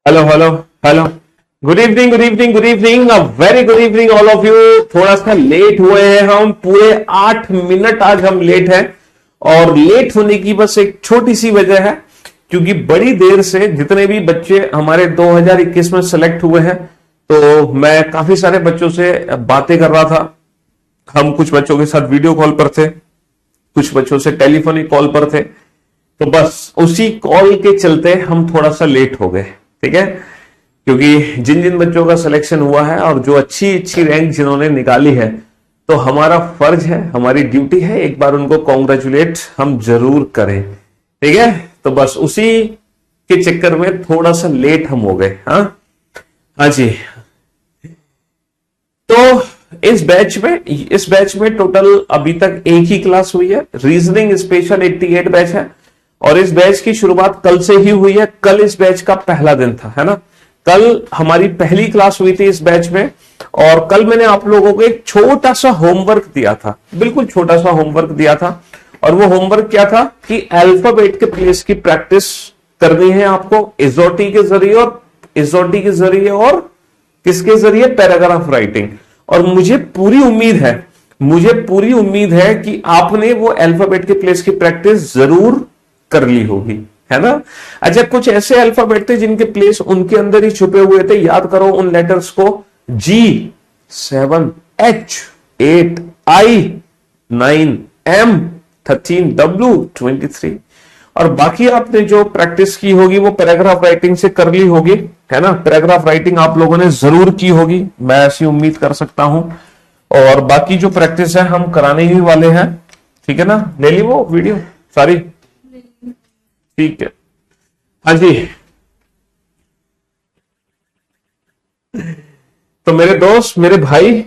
Hello hello hello. Good evening good evening good evening, a very good evening all of you. थोड़ा सा late हुए हैं हम, पूरे 8 मिनट आज हम लेट हैं। और लेट होने की बस एक छोटी सी वजह है, क्योंकि बड़ी देर से जितने भी बच्चे हमारे 2021 में सेलेक्ट हुए हैं, तो मैं काफी सारे बच्चों से बातें कर रहा था। हम कुछ बच्चों के साथ वीडियो कॉल पर थे, कुछ बच्चों से टेलीफोनिक कॉल पर थे, तो बस उसी कॉल के चलते हम थोड़ा सा लेट हो गए। ठीक है, क्योंकि जिन जिन बच्चों का सिलेक्शन हुआ है और जो अच्छी अच्छी रैंक जिन्होंने निकाली है, तो हमारा फर्ज है, हमारी ड्यूटी है, एक बार उनको कॉन्ग्रेचुलेट हम जरूर करें। ठीक है, तो बस उसी के चक्कर में थोड़ा सा लेट हम हो गए। हाँ हाँ जी। तो इस बैच में टोटल अभी तक एक ही क्लास हुई है, रीजनिंग स्पेशल 88 बैच है। और इस बैच की शुरुआत कल से ही हुई है, कल इस बैच का पहला दिन था, है ना। कल हमारी पहली क्लास हुई थी इस बैच में, और कल मैंने आप लोगों को एक छोटा सा होमवर्क दिया था, बिल्कुल छोटा सा होमवर्क दिया था। और वो होमवर्क क्या था कि अल्फाबेट के प्लेस की प्रैक्टिस करनी है आपको इजोटी के जरिए, और किसके जरिए, पैराग्राफ राइटिंग। और मुझे पूरी उम्मीद है कि आपने वो अल्फाबेट के प्लेस की प्रैक्टिस जरूर कर ली होगी, है ना। अच्छा, कुछ ऐसे अल्फाबेट थे जिनके प्लेस उनके अंदर ही छुपे हुए थे, याद करो उन लेटर्स को। G7, H8, I9, M13, W23। और बाकी आपने जो प्रैक्टिस की होगी वो पैराग्राफ राइटिंग से कर ली होगी, है ना। पैराग्राफ राइटिंग आप लोगों ने जरूर की होगी, मैं ऐसी उम्मीद कर सकता हूं। और बाकी जो प्रैक्टिस है हम कराने ही वाले हैं, ठीक है ना। ले ली वो वीडियो सारी, ठीक है। हाँ जी, तो मेरे दोस्त, मेरे भाई,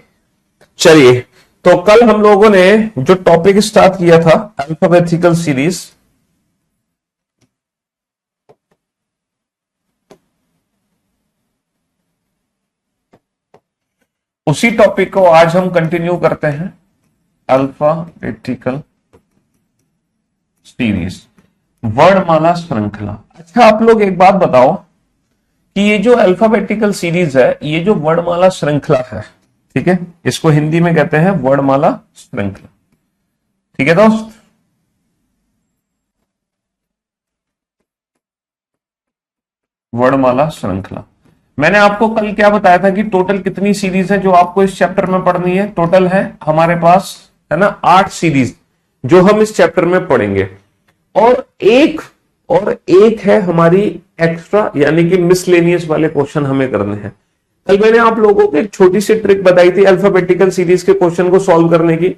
चलिए। तो कल हम लोगों ने जो टॉपिक स्टार्ट किया था, अल्फाबेटिकल सीरीज, उसी टॉपिक को आज हम कंटिन्यू करते हैं, अल्फाबेटिकल सीरीज, वर्णमाला श्रृंखला। अच्छा, आप लोग एक बात बताओ कि ये जो अल्फाबेटिकल सीरीज है, ये जो वर्णमाला श्रृंखला है, ठीक है, इसको हिंदी में कहते हैं वर्णमाला श्रृंखला। ठीक है दोस्त, वर्णमाला श्रृंखला। मैंने आपको कल क्या बताया था कि टोटल कितनी सीरीज है जो आपको इस चैप्टर में पढ़नी है। टोटल है हमारे पास, है ना, 8 सीरीज जो हम इस चैप्टर में पढ़ेंगे। और एक है हमारी एक्स्ट्रा, यानी कि मिसलेनियस वाले क्वेश्चन हमें करने हैं। कल मैंने आप लोगों को एक छोटी सी ट्रिक बताई थी अल्फाबेटिकल सीरीज के क्वेश्चन को सॉल्व करने की।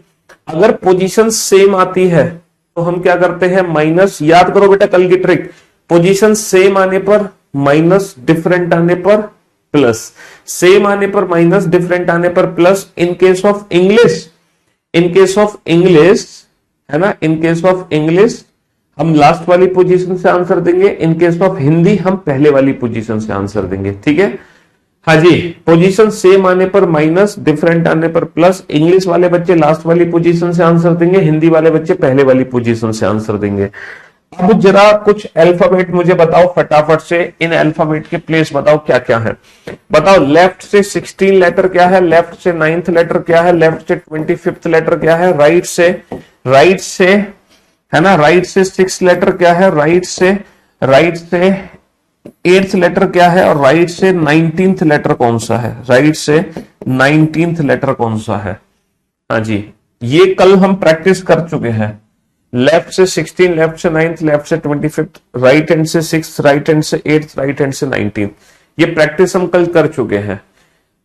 अगर पोजीशन सेम आती है तो हम क्या करते हैं, माइनस। याद करो बेटा कल की ट्रिक, पोजीशन सेम आने पर माइनस, डिफरेंट आने पर प्लस, सेम आने पर माइनस, डिफरेंट आने पर plus. In case of English, है ना, इन केस ऑफ इंग्लिश हम लास्ट वाली पोजीशन से आंसर देंगे, इन केस ऑफ हिंदी हम पहले वाली पोजीशन से आंसर देंगे। ठीक है, हाँ जी। पोजीशन सेम आने पर माइनस, डिफरेंट आने पर प्लस। इंग्लिश वाले बच्चे लास्ट वाली पोजीशन से आंसर देंगे, हिंदी वाले बच्चे पहले वाली पोजीशन से आंसर देंगे। अब जरा कुछ अल्फाबेट मुझे बताओ फटाफट से, इन अल्फाबेट के प्लेस बताओ क्या क्या है। बताओ, लेफ्ट से 16 लेटर क्या है, लेफ्ट से 9th लेटर क्या है, लेफ्ट से 25th लेटर क्या है, राइट से, है ना, राइट से 6th लेटर क्या है, राइट से 8th लेटर क्या है, और राइट से 19th लेटर कौन सा है, राइट से 19th लेटर कौन सा है। हाँ जी, ये कल हम प्रैक्टिस कर चुके हैं। लेफ्ट से 16, लेफ्ट से 9th, लेफ्ट से 25th, राइट हैंड से 6th, राइट हैंड से 8th, राइट हैंड से 19th। ये प्रैक्टिस हम कल कर चुके हैं।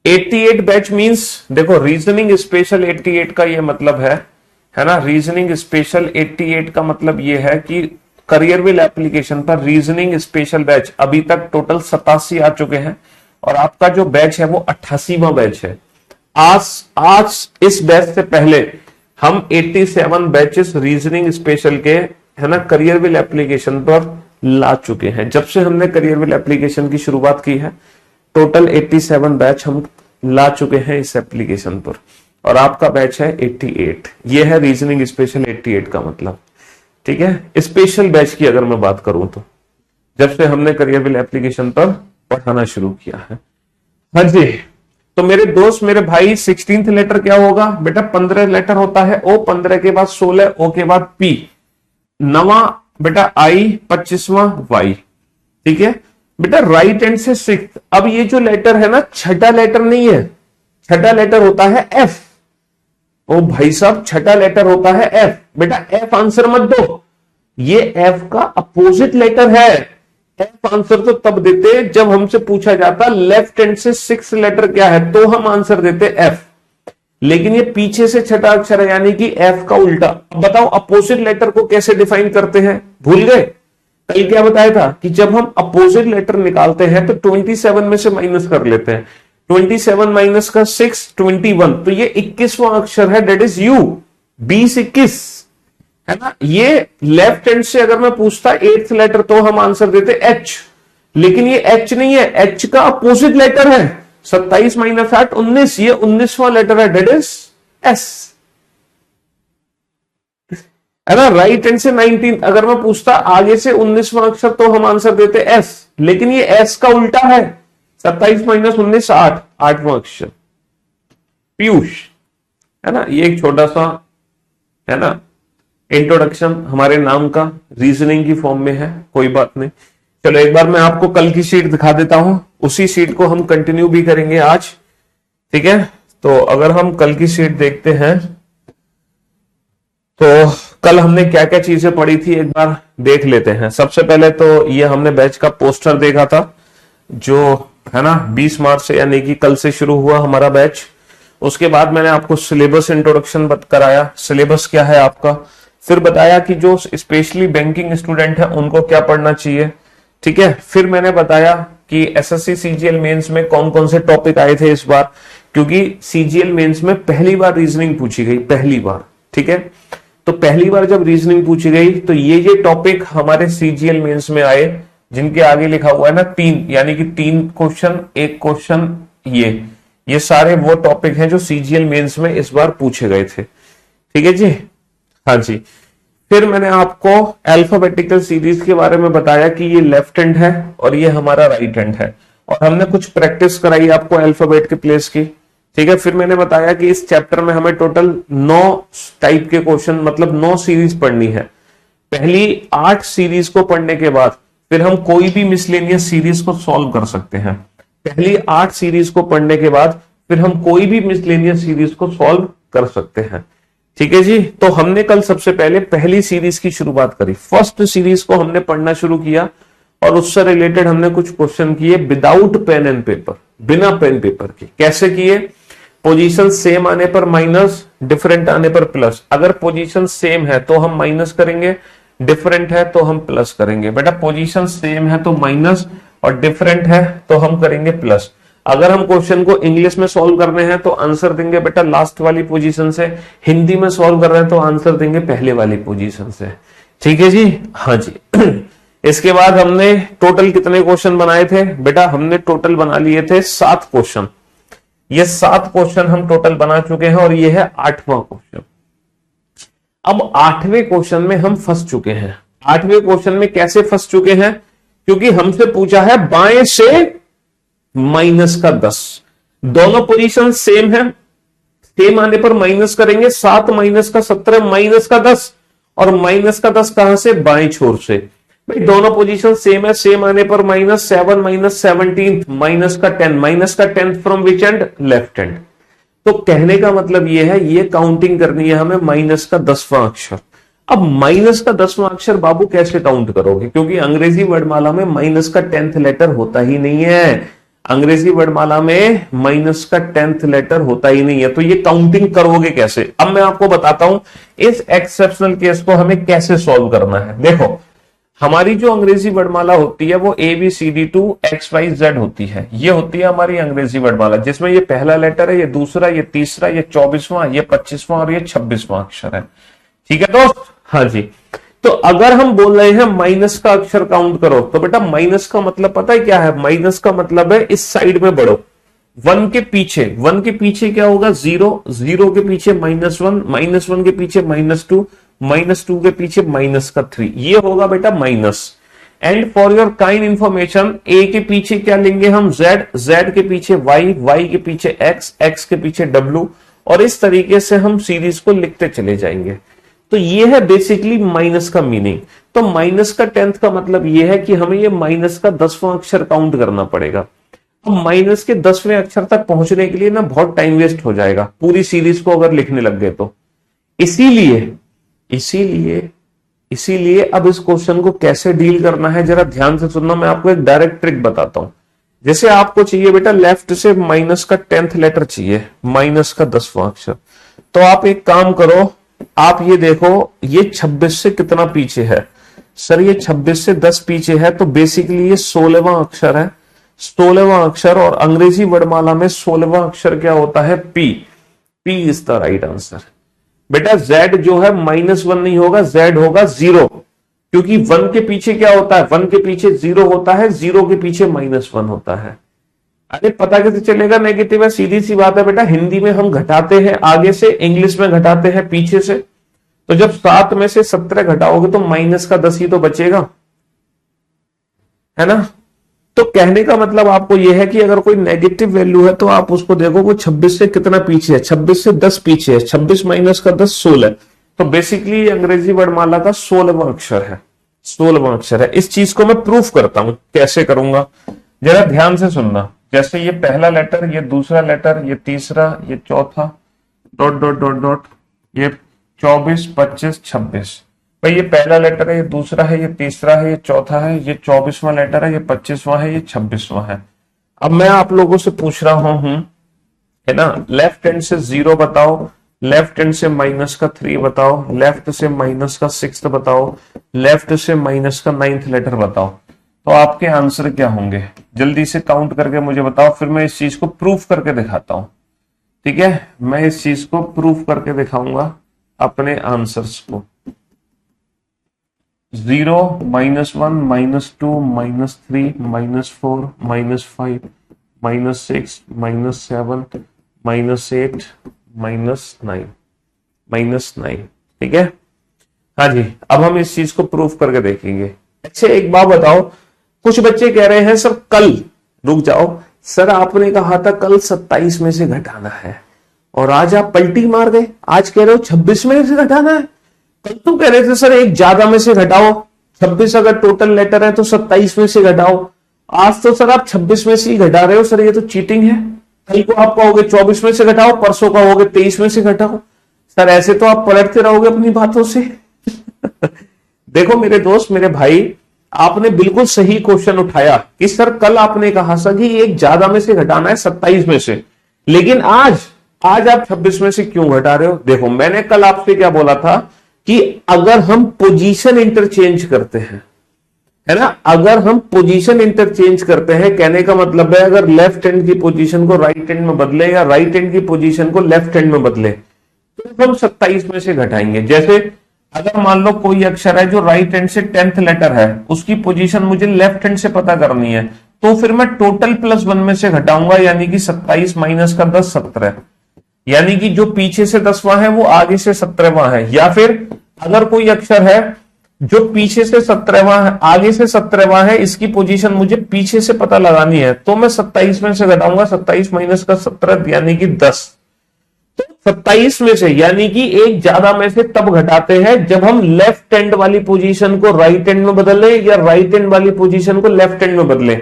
88 बैच मींस, देखो रीजनिंग स्पेशल 88 का ये मतलब है ना, रीजनिंग स्पेशल 88 का मतलब ये है कि करियरविल एप्लीकेशन पर रीजनिंग स्पेशल बैच अभी तक टोटल 87 आ चुके हैं, और आपका जो बैच है वो 88वां बैच है। आज इस बैच से पहले हम 87 बैचेस रीजनिंग स्पेशल के, है ना, करियरविल एप्लीकेशन पर ला चुके हैं। जब से हमने करियरविल एप्लीकेशन की शुरुआत की है, टोटल 87 बैच हम ला चुके हैं इस एप्लीकेशन पर, और आपका बैच है 88। ये है रीजनिंग स्पेशल 88 का मतलब। ठीक है, स्पेशल बैच की अगर मैं बात करूं तो जब से हमने करियरविल एप्लीकेशन पर पढ़ाना शुरू किया है। हाँ जी, तो मेरे दोस्त मेरे भाई 16th लेटर क्या होगा बेटा? 15 लेटर होता है ओ, 15 के बाद 16, ओ के बाद पी, नवा बेटा आई, 25वां वाई। ठीक है बेटा, राइट हैंड से 6th। अब ये जो लेटर है ना, छठा लेटर नहीं है, छठा लेटर होता है एफ। ओ भाई साहब, छठा लेटर होता है एफ। बेटा एफ आंसर मत दो, ये एफ का अपोजिट लेटर है। एफ आंसर तो तब देते जब हमसे पूछा जाता लेफ्ट हैंड से 6th लेटर क्या है, तो हम आंसर देते एफ। लेकिन ये पीछे से छठा अक्षर है, यानी कि एफ का उल्टा। बताओ अपोजिट लेटर को कैसे डिफाइन करते हैं, भूल गए? कल क्या बताया था कि जब हम अपोजिट लेटर निकालते हैं तो 27 में से माइनस कर लेते हैं। 27 माइनस का 6, 21, तो ये 21वां अक्षर है, डेट इज यू। 20 21 है ना। ये लेफ्ट हैंड से अगर मैं पूछता 8th लेटर तो हम आंसर देते एच, लेकिन ये एच नहीं है, एच का अपोजिट लेटर है। 27 माइनस 8 19, ये 19वां लेटर है, डेट इज एस, है ना। राइट हैंड से 19 अगर मैं पूछता आगे से 19वां अक्षर तो हम आंसर देते एस, लेकिन ये एस का उल्टा है। 27 माइनस 19 8, 8वां अक्षर पीयूष, है ना। ये एक छोटा सा है ना इंट्रोडक्शन हमारे नाम का रीजनिंग की फॉर्म में है, कोई बात नहीं। चलो एक बार मैं आपको कल की शीट दिखा देता हूं, उसी शीट को हम कंटिन्यू भी करेंगे आज। ठीक है, तो अगर हम कल की शीट देखते हैं तो कल हमने क्या क्या चीजें पढ़ी थी एक बार देख लेते हैं। सबसे पहले तो ये हमने बैच का पोस्टर देखा था, जो है ना 20 मार्च से, यानी कि कल से शुरू हुआ हमारा बैच। उसके बाद मैंने आपको सिलेबस इंट्रोडक्शन कराया, सिलेबस क्या है आपका। फिर बताया कि जो स्पेशली बैंकिंग स्टूडेंट है उनको क्या पढ़ना चाहिए। ठीक है, फिर मैंने बताया कि एसएससी सीजीएल मेंस में कौन कौन से टॉपिक आए थे इस बार, क्योंकि सीजीएल मेंस में पहली बार रीजनिंग पूछी गई, पहली बार। ठीक है, तो पहली बार जब रीजनिंग पूछी गई तो ये टॉपिक हमारे सीजीएल मेंस में आए, जिनके आगे लिखा हुआ है ना 3, यानी कि 3 क्वेश्चन 1 क्वेश्चन, ये सारे वो टॉपिक हैं जो सीजीएल मेंस में इस बार पूछे गए थे। ठीक है जी, हाँ जी। फिर मैंने आपको अल्फाबेटिकल सीरीज के बारे में बताया कि ये लेफ्ट हैंड है और ये हमारा राइट हैंड है, और हमने कुछ प्रैक्टिस कराई आपको अल्फाबेट के प्लेस की। ठीक है, फिर मैंने बताया कि इस चैप्टर में हमें टोटल 9 टाइप के क्वेश्चन, मतलब 9 सीरीज पढ़नी है। पहली 8 सीरीज को पढ़ने के बाद फिर हम कोई भी मिसलेनियस सीरीज को सॉल्व कर सकते हैं। पहली 8 सीरीज को पढ़ने के बाद फिर हम कोई भी मिसलेनियस सीरीज को सॉल्व कर सकते हैं। ठीक है जी, तो हमने कल सबसे पहले पहली सीरीज की शुरुआत करी। फर्स्ट सीरीज को हमने पढ़ना शुरू किया और उससे रिलेटेड हमने कुछ क्वेश्चन किए विदाउट पेन एंड पेपर, बिना पेन पेपर के। कैसे किए? पोजीशन सेम आने पर माइनस, डिफरेंट आने पर प्लस। अगर पोजीशन सेम है तो हम माइनस करेंगे, डिफरेंट है तो हम प्लस करेंगे। बेटा पोजीशन सेम है तो माइनस, और डिफरेंट है तो हम करेंगे प्लस। अगर हम क्वेश्चन को इंग्लिश में सॉल्व करने हैं तो आंसर देंगे बेटा लास्ट वाली पोजीशन से, हिंदी में सॉल्व कर रहे हैं तो आंसर देंगे पहले वाली पोजीशन से। ठीक है जी, हाँ जी। इसके बाद हमने टोटल कितने क्वेश्चन बनाए थे? बेटा हमने टोटल बना लिए थे 7 क्वेश्चन। ये 7 क्वेश्चन हम टोटल बना चुके हैं और ये है 8वां क्वेश्चन। अब 8वें क्वेश्चन में हम फंस चुके हैं। 8वें क्वेश्चन में कैसे फंस चुके हैं? क्योंकि हमसे पूछा है बाएं से माइनस का 10। दोनों पोजीशन सेम है, सेम आने पर माइनस करेंगे। 7 माइनस का 17 माइनस का 10, और माइनस का 10 कहां से? बाएं छोर से। भाई दोनों पोजीशन सेम है, सेम आने पर माइनस। 7 माइनस 17 माइनस का 10, माइनस का 10 from which and? Left hand. तो कहने का मतलब ये है, ये काउंटिंग करनी है हमें माइनस का 10वां अक्षर। अब माइनस का 10वां अक्षर बाबू कैसे काउंट करोगे? क्योंकि अंग्रेजी वर्णमाला में माइनस का 10th लेटर होता ही नहीं है। अंग्रेजी वर्णमाला में माइनस का 10th लेटर होता ही नहीं है, तो ये काउंटिंग करोगे कैसे? अब मैं आपको बताता हूं इस एक्सेप्शनल केस को हमें कैसे सॉल्व करना है। देखो हमारी जो अंग्रेजी वर्णमाला होती है वो ABCD to XYZ होती है। ये होती है हमारी अंग्रेजी वर्णमाला, जिसमें ये पहला लेटर है, ये दूसरा, ये तीसरा, ये 24वां, ये 25वां और ये 26वां अक्षर है। ठीक है दोस्त, हाँ जी। तो अगर हम बोल रहे हैं माइनस का अक्षर काउंट करो, तो बेटा माइनस का मतलब पता है क्या है? माइनस का मतलब है इस साइड में बढ़ो। 1 के पीछे क्या होगा? 0, 0 के पीछे -1, -1 के पीछे -2, -2 के पीछे -3, ये होगा बेटा minus. And for your kind information, A के पीछे क्या लेंगे हम, जेड, जेड के पीछे वाई, वाई के पीछे एक्स, एक्स के पीछे डब्ल्यू, और इस तरीके से हम सीरीज को लिखते चले जाएंगे। तो ये है बेसिकली माइनस का मीनिंग। तो माइनस का 10th का मतलब ये है कि हमें ये माइनस का 10वां अक्षर काउंट करना पड़ेगा। तो माइनस के 10वें अक्षर तक पहुंचने के लिए ना बहुत टाइम वेस्ट हो जाएगा पूरी सीरीज को अगर लिखने लग गए तो। इसीलिए इसीलिए इसीलिए अब इस क्वेश्चन को कैसे डील करना है जरा ध्यान से सुनना। मैं आपको एक डायरेक्ट ट्रिक बताता हूं। जैसे आपको चाहिए बेटा लेफ्ट से माइनस का 10th लेटर चाहिए, माइनस का 10वां अक्षर, तो आप एक काम करो, आप ये देखो ये 26 से कितना पीछे है, सर ये 26 से 10 पीछे है, तो बेसिकली ये 16वां अक्षर है, 16वां अक्षर, और अंग्रेजी वर्णमाला में 16वां अक्षर क्या होता है, P. P is the right answer. बेटा जेड जो है -1 नहीं होगा, जेड होगा 0, क्योंकि 1 के पीछे क्या होता है, 1 के पीछे 0 होता है, 0 के पीछे -1 होता है। अरे पता कैसे चलेगा नेगेटिव है, सीधी सी बात है बेटा, हिंदी में हम घटाते हैं आगे से, इंग्लिश में घटाते हैं पीछे से। तो जब 7 में से 17 घटाओगे तो माइनस का 10 ही तो बचेगा, है ना। तो कहने का मतलब आपको यह है कि अगर कोई नेगेटिव वैल्यू है तो आप उसको देखो वो 26 से कितना पीछे है, 26 से 10 पीछे है, 26 माइनस का 10 16। तो बेसिकली अंग्रेजी वर्णमाला का 16वां अक्षर है, 16वां अक्षर है। इस चीज को मैं प्रूफ करता हूं, कैसे करूंगा जरा ध्यान से सुनना। जैसे ये पहला लेटर, ये दूसरा लेटर, ये तीसरा, ये चौथा, डॉट डॉट डॉट डॉट, ये 24 25 26। भाई ये पहला लेटर है, ये दूसरा है, ये तीसरा है, ये चौथा है, ये 24वां लेटर है, ये 25वां है, ये 26वां है। अब मैं आप लोगों से पूछ रहा हूं, है ना, लेफ्ट हैंड से 0 बताओ, लेफ्ट हैंड से माइनस का 3 बताओ, लेफ्ट से माइनस का 6 बताओ, लेफ्ट से माइनस का 9th लेटर बताओ, तो आपके आंसर क्या होंगे जल्दी से काउंट करके मुझे बताओ। फिर मैं इस चीज को प्रूफ करके दिखाता हूं, ठीक है, मैं इस चीज को प्रूफ करके दिखाऊंगा अपने आंसर्स को। 0 -1 -2 -3 -4 -5 -6 -7 -8 -9 ठीक है। हाँ जी, अब हम इस चीज को प्रूफ करके देखेंगे। अच्छा एक बात बताओ, कुछ बच्चे कह रहे हैं सर कल, रुक जाओ सर, आपने कहा था कल 27 में से घटाना है और आज आप पलटी मार गए, आज कह रहे हो 26 में से घटाना है। कल तो कह रहे थे सर एक ज्यादा में से घटाओ, 26 अगर टोटल लेटर है तो 27 में से घटाओ, आज तो सर आप 26 में से ही घटा रहे हो, सर ये तो चीटिंग है। कल को आप कहोगे 24 में से घटाओ, परसों कहोगे 23 में से घटाओ, सर ऐसे तो आप पलटते रहोगे अपनी बातों से। देखो मेरे दोस्त, मेरे भाई, आपने बिल्कुल सही क्वेश्चन उठाया कि सर कल आपने कहा सर कि एक ज्यादा में से घटाना है 27 में से, लेकिन आज आप 26 में से क्यों घटा रहे हो। देखो मैंने कल आपसे क्या बोला था कि अगर हम पोजीशन इंटरचेंज करते हैं, है ना, अगर हम पोजीशन इंटरचेंज करते हैं, कहने का मतलब है अगर लेफ्ट हैंड की पोजीशन को राइट हैंड में बदले या राइट हैंड की पोजीशन को लेफ्ट हैंड में बदले, तो हम 27 में से घटाएंगे। जैसे अगर मान लो कोई अक्षर है जो राइट हैंड से 10th लेटर है, उसकी पोजीशन मुझे लेफ्ट हैंड से पता करनी है, तो फिर मैं टोटल +1 में से घटाऊंगा, यानी कि 27 माइनस का 10 17, यानी कि जो पीछे से 10वां है वो आगे से 17वां है। या फिर अगर कोई अक्षर है जो पीछे से 17वां है आगे से 17वां है, इसकी पोजीशन मुझे पीछे से पता लगानी है, तो मैं 27 में से घटाऊंगा, 27 माइनस का 17 यानी कि 10। तो 27 में से यानी कि एक ज्यादा में से तब घटाते हैं जब हम लेफ्ट हैंड वाली पोजीशन को राइट हैंड में बदले या राइट हैंड वाली पोजीशन को लेफ्ट हैंड में बदले।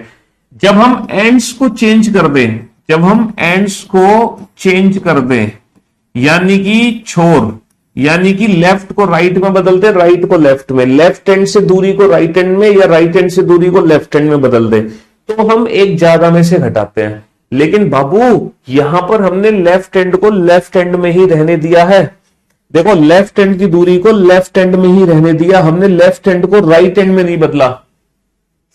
जब हम एंड्स को चेंज कर दें, जब हम एंड्स को चेंज कर दें, यानी कि छोर, यानी कि लेफ्ट को राइट में बदलते, राइट को लेफ्ट में, लेफ्ट हैंड से दूरी को राइट हैंड में या राइट हैंड से दूरी को लेफ्ट हैंड में बदल दे, तो हम एक ज्यादा में से घटाते हैं। लेकिन बाबू यहां पर हमने लेफ्ट हैंड को लेफ्ट हैंड में ही रहने दिया है। देखो लेफ्ट हैंड की दूरी को लेफ्ट हैंड में ही रहने दिया, हमने लेफ्ट हैंड को राइट हैंड में नहीं बदला,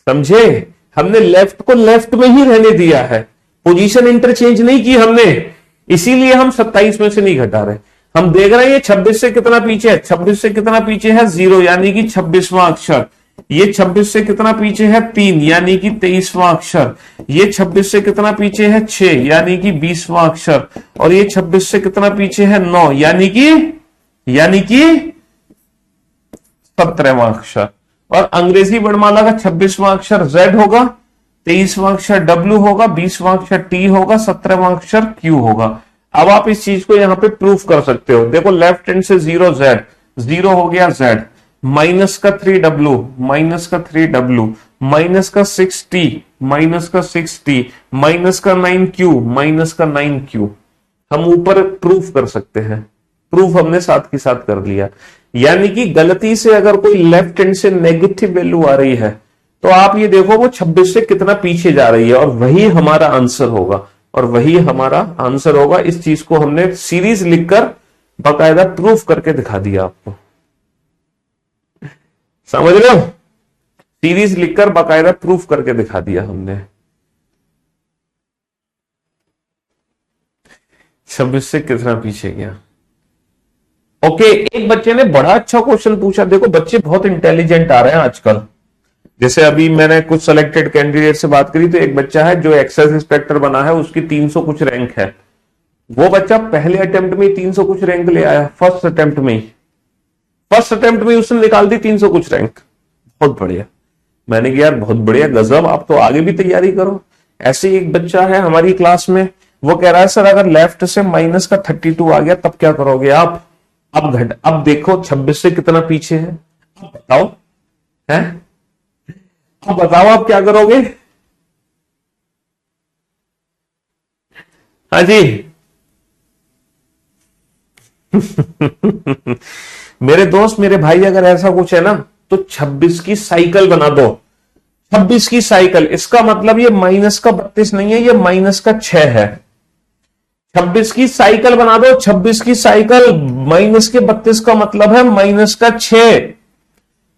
समझे, हमने लेफ्ट को लेफ्ट में ही रहने दिया है, पोजीशन इंटरचेंज नहीं की हमने, इसीलिए हम 27 में से नहीं घटा रहे। हम देख रहे हैं ये 26 से कितना पीछे है, 26 से कितना पीछे है 0, यानी कि 26वां अक्षर। ये 26 से कितना पीछे है 3, यानी कि 23वां अक्षर। ये 26 से कितना पीछे है 6, यानी कि 20वां अक्षर। और ये 26 से कितना पीछे है 9, यानी कि 17वां अक्षर। और अंग्रेजी वर्णमाला का 26वां अक्षर Z होगा, 23वां अक्षर W होगा, 20वां अक्षर T होगा, 17वां अक्षर Q होगा। अब आप इस चीज को यहां पे प्रूफ कर सकते हो। देखो लेफ्ट हैंड से 0 Z, 0 हो गया Z, माइनस का 3W, माइनस का 3W, माइनस का 6T, माइनस का 6T, माइनस का 9Q, माइनस का 9Q। हम ऊपर प्रूफ कर सकते हैं, प्रूफ हमने साथ के साथ कर लिया। यानी कि गलती से अगर कोई लेफ्ट हैंड से नेगेटिव वैल्यू आ रही है तो आप ये देखो वो 26 से कितना पीछे जा रही है, और वही हमारा आंसर होगा, और वही हमारा आंसर होगा। इस चीज को हमने सीरीज लिखकर बाकायदा प्रूफ करके दिखा दिया आपको, समझ रहे हो? सीरीज लिखकर बाकायदा प्रूफ करके दिखा दिया हमने। 26 से कितना पीछे गया। ओके, एक बच्चे ने बड़ा अच्छा क्वेश्चन पूछा। देखो बच्चे बहुत इंटेलिजेंट आ रहे हैं आजकल। जैसे अभी मैंने कुछ सिलेक्टेड कैंडिडेट से बात करी तो एक बच्चा है जो एक्साइज इंस्पेक्टर बना है, उसकी 300 कुछ रैंक है। वो बच्चा पहले अटेम्प्ट में 300 कुछ रैंक ले आया, फर्स्ट अटेम्प्ट में उसने निकाल दी 300 कुछ रैंक। बहुत बढ़िया। मैंने कहा यार बहुत बढ़िया, गजब, आप तो आगे भी तैयारी करो। ऐसे ही एक बच्चा है हमारी क्लास में, वो कह रहा है सर अगर लेफ्ट से माइनस का 32 आ गया तब क्या करोगे आप? अब देखो 26 से कितना पीछे है, अब बताओ, है? अब बताओ आप क्या करोगे? हाँ जी। मेरे दोस्त, मेरे भाई, अगर ऐसा कुछ है ना तो 26 की साइकिल बना दो। 26 की साइकिल, इसका मतलब ये माइनस का 32 नहीं है, ये माइनस का 6 है। 26 की साइकिल बना दो, 26 की साइकिल। माइनस के 32 का मतलब है माइनस का 6,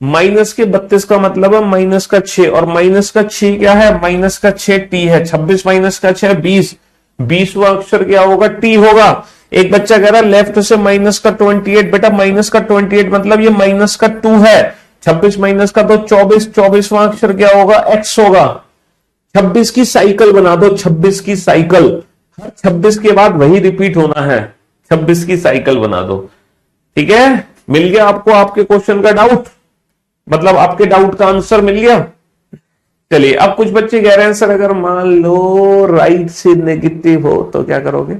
माइनस के 32 का मतलब है माइनस का 6, और माइनस का 6 क्या है? माइनस का 6 T है। 26 माइनस का 6 20, 20वां अक्षर क्या होगा? T होगा। एक बच्चा कह रहा है लेफ्ट से माइनस का 28। बेटा माइनस का 28 मतलब ये माइनस का 2 है। 26 माइनस का तो 24, 24वां अक्षर क्या होगा? X होगा। 26 की साइकिल बना दो, 26 की साइकिल। हर 26 के बाद वही रिपीट होना है। 26 की साइकिल बना दो। ठीक है, मिल गया आपको आपके क्वेश्चन का डाउट, मतलब आपके डाउट का आंसर मिल गया। चलिए, अब कुछ बच्चे कह रहे हैं सर अगर मान लो राइट से नेगेटिव हो तो क्या करोगे?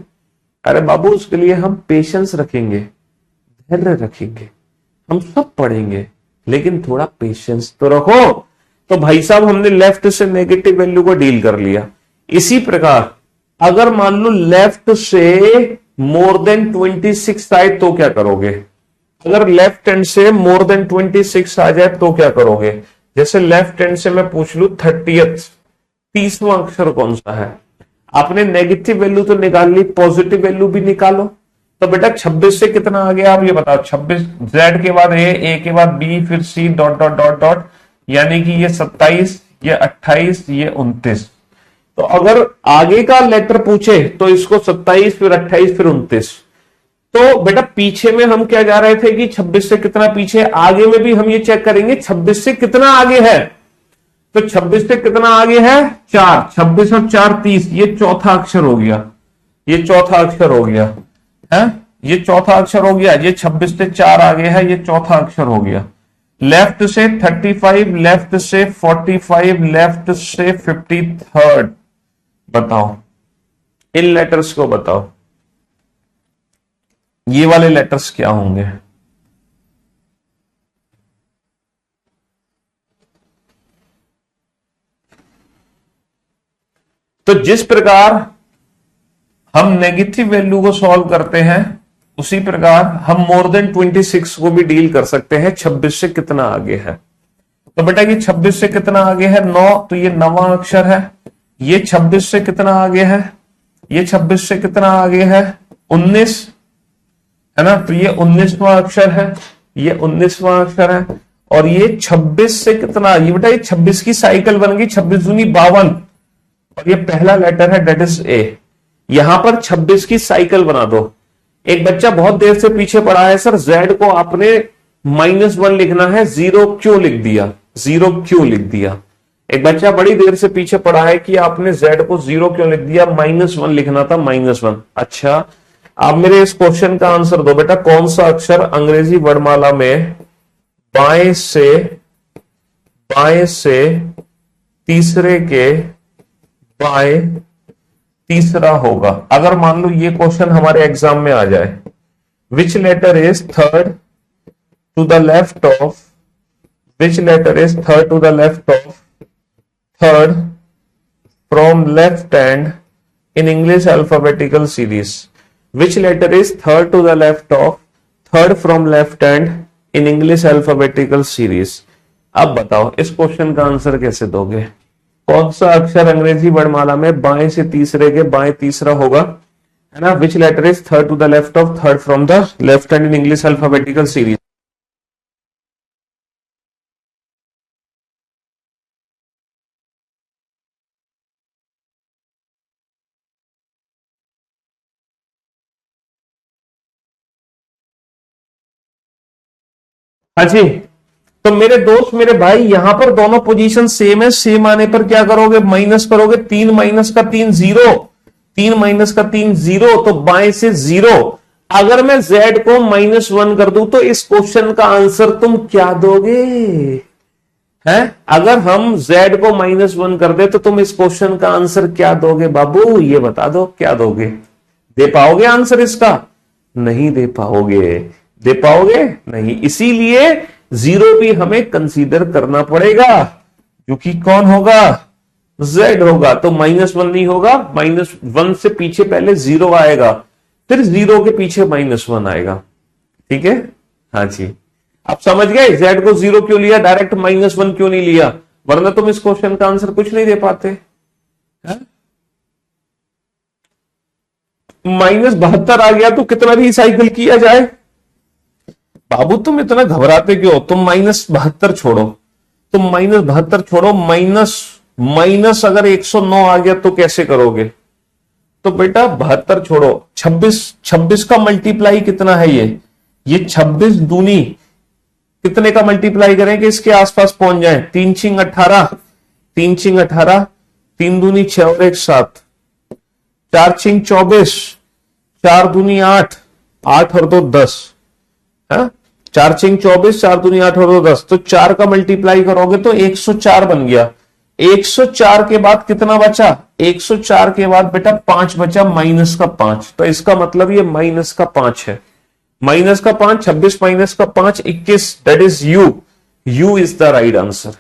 अरे बाबू, उसके लिए हम पेशेंस रखेंगे, धैर्य रखेंगे, हम सब पढ़ेंगे, लेकिन थोड़ा पेशेंस तो रखो। तो भाई साहब हमने लेफ्ट से नेगेटिव वैल्यू को डील कर लिया। इसी प्रकार अगर मान लो लेफ्ट से मोर देन 26 आए तो क्या करोगे? अगर लेफ्ट हैंड से मोर देन 26 आ जाए तो क्या करोगे? जैसे लेफ्ट हैंड से मैं पूछ लू 30th, 30वां अक्षर कौन सा है? आपने नेगेटिव वैल्यू तो निकाल ली, पॉजिटिव वैल्यू भी निकालो। तो बेटा 26 से कितना आ गया आप ये बताओ। 26 Z के बाद ए के बाद B, फिर C dot dot dot dot, यानी कि ये 27, ये 28, ये 29। तो अगर आगे का लेटर पूछे तो इसको 27, फिर 28, फिर 29। तो बेटा पीछे में हम क्या जा रहे थे कि 26 से कितना पीछे, आगे में भी हम ये चेक करेंगे 26 से कितना आगे है। तो 26 से कितना आगे है? 4। 26 और 4 30, ये चौथा अक्षर हो गया, ये चौथा अक्षर हो गया है, ये चौथा अक्षर हो गया। ये 26 से 4 आगे है, ये चौथा अक्षर हो गया। लेफ्ट से 35, लेफ्ट से 45, लेफ्ट से 53rd। बताओ इन लेटर्स को बताओ, ये वाले लेटर्स क्या होंगे? तो जिस प्रकार हम नेगेटिव वैल्यू को सॉल्व करते हैं उसी प्रकार हम मोर देन 26 को भी डील कर सकते हैं। 26 से कितना आगे है? तो बेटा ये 26 से कितना आगे है? 9, तो ये 9वां अक्षर है। ये 26 से कितना आगे है? ये 26 से कितना आगे है? 19 है ना, तो ये 19वां अक्षर है, ये 19वां अक्षर है। और ये 26 से कितना, ये बेटा ये 26 की साइकिल बन गई, 26 दूनी 52, और ये पहला लेटर है डेट इज ए। यहां पर 26 की साइकिल बना दो। एक बच्चा बहुत देर से पीछे पड़ा है, सर जेड को आपने -1 लिखना है, 0 क्यों लिख दिया? 0 क्यों लिख दिया? एक बच्चा बड़ी देर से पीछे पड़ा है कि आपने जेड को 0 क्यों लिख दिया? -1 लिखना था, -1। अच्छा, आप मेरे इस क्वेश्चन का आंसर दो बेटा। कौन सा अक्षर अंग्रेजी वर्णमाला में बाएं से बाएं से तीसरे के बाएं तीसरा होगा। अगर मान लो ये क्वेश्चन हमारे एग्जाम में आ जाए, which letter is third to the left of, which letter is third to the left of third from left hand in English alphabetical series. Which letter is third to the left of third from left hand in English alphabetical series? अब बताओ इस question का answer कैसे दोगे? कौन सा अक्षर अंग्रेजी वर्णमाला में बाएं से तीसरे के बाएं तीसरा होगा, है ना? Which letter is third to the left of third from the left hand in English alphabetical series? हाँ जी। तो मेरे दोस्त मेरे भाई यहां पर दोनों पोजीशन सेम है, सेम आने पर क्या करोगे? माइनस करोगे। 3 माइनस का 3 जीरो, 3 माइनस का 3 जीरो, तो बाएं से जीरो। अगर मैं z को -1 कर दूं तो इस क्वेश्चन का आंसर तुम क्या दोगे? है, अगर हम z को -1 कर दे तो तुम इस क्वेश्चन का आंसर क्या दोगे बाबू? ये बता दो, क्या दोगे? दे पाओगे आंसर इसका? नहीं दे पाओगे। दे पाओगे नहीं, इसीलिए जीरो भी हमें कंसीडर करना पड़ेगा, क्योंकि कौन होगा? z होगा। तो -1 नहीं होगा, -1 से पीछे पहले जीरो आएगा, फिर जीरो के पीछे -1 आएगा। ठीक है, हाँ जी। आप समझ गए z को जीरो क्यों लिया, डायरेक्ट -1 क्यों नहीं लिया? वरना तुम इस क्वेश्चन का आंसर कुछ नहीं दे पाते। -72 आ गया तो कितना रिसाइकिल किया जाए? बाबू तुम इतना घबराते क्यों? तुम -72 छोड़ो, तुम -72 छोड़ो, माइनस माइनस अगर 109 आ गया तो कैसे करोगे? तो बेटा 72 छोड़ो, 26, 26 का मल्टीप्लाई कितना है ये 26 दूनी कितने का मल्टीप्लाई करें कि इसके आसपास पहुंच जाए? 3 छिंग 18, 3 छिंग 18, 3 दूनी 6 और 1 7, 4 छिंग 24, 4 दूनी 8, 8 और 2 10, है 4 छिंग 24, 4 दूनी 8 और 2 10, तो 4 का मल्टीप्लाई करोगे तो 104 बन गया। 104 के बाद कितना बचा? 104 के बाद बेटा 5 बचा, -5, तो इसका मतलब ये -5 है। -5, 26 -5, 21, that is you is the right answer.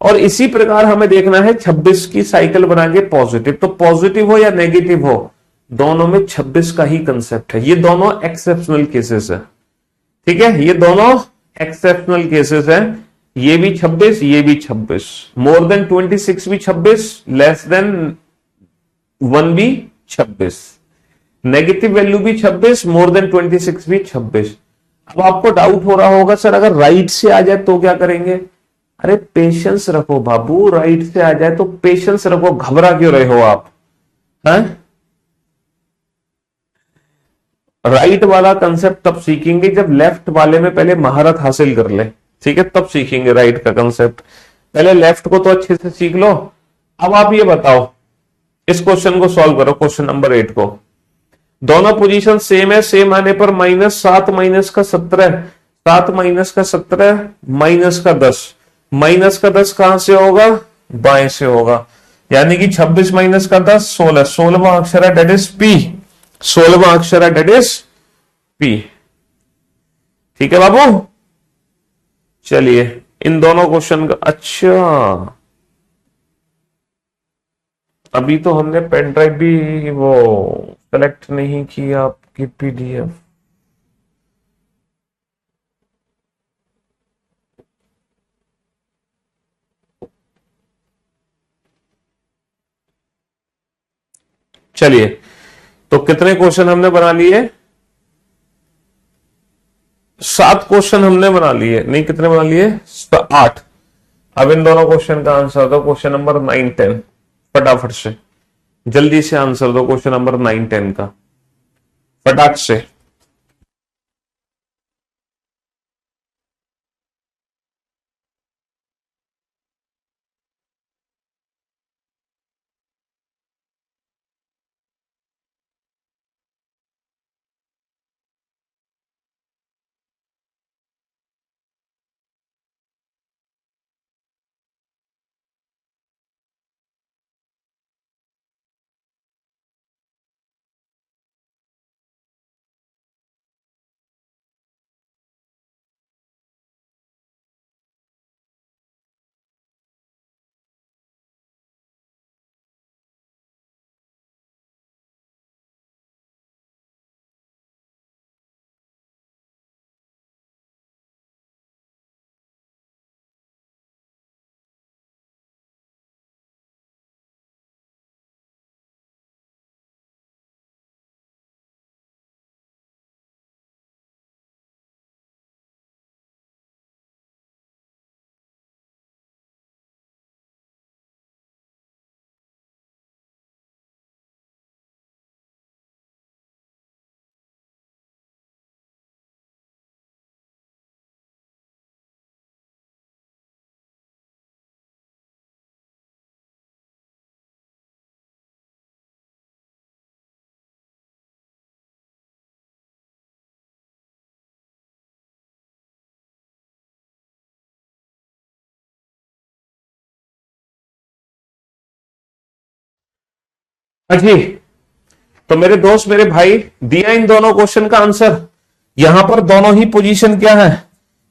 और इसी प्रकार हमें देखना है 26 की साइकिल बना के पॉजिटिव, तो पॉजिटिव हो या नेगेटिव हो, दोनों में 26 का ही कंसेप्ट है। ये दोनों एक्सेप्शनल केसेस है, ठीक है, ये दोनों एक्सेप्शनल केसेस हैं। ये भी 26, ये भी 26, मोर देन 26 भी 26, लेस देन 1 भी 26, नेगेटिव वैल्यू भी 26, मोर देन 26 भी 26। अब आपको डाउट हो रहा होगा सर अगर राइट से आ जाए तो क्या करेंगे? अरे पेशेंस रखो बाबू, राइट से आ जाए तो पेशेंस रखो, घबरा क्यों रहे हो आप? हैं? राइट वाला कंसेप्ट तब सीखेंगे जब लेफ्ट वाले में पहले महारत हासिल कर ले, ठीक है, तब सीखेंगे राइट का कंसेप्ट। पहले लेफ्ट को तो अच्छे से सीख लो। अब आप ये बताओ, इस क्वेश्चन को सॉल्व करो, क्वेश्चन नंबर 8 को। दोनों पोजीशन सेम है, सेम आने पर -7 -17, 7 -17 -10, -10 कहां से होगा? बाएं से होगा, यानी कि 26 -10 16, 16वां अक्षर है डेट इज पी, 16वां अक्षर है डेट इज पी। ठीक है बाबू, चलिए इन दोनों क्वेश्चन का, अच्छा अभी तो हमने पेन ड्राइव भी वो सेलेक्ट नहीं किया आपकी पीडीएफ। चलिए, तो कितने क्वेश्चन हमने बना लिए? 7 क्वेश्चन हमने बना लिए, नहीं कितने बना लिए? 8। अब इन दोनों क्वेश्चन का आंसर दो, क्वेश्चन नंबर 9 10, फटाफट से जल्दी से आंसर दो क्वेश्चन नंबर 9 10 का, फटाक से। जी, तो मेरे दोस्त मेरे भाई, दिया इन दोनों क्वेश्चन का आंसर। यहां पर दोनों ही पोजीशन क्या है,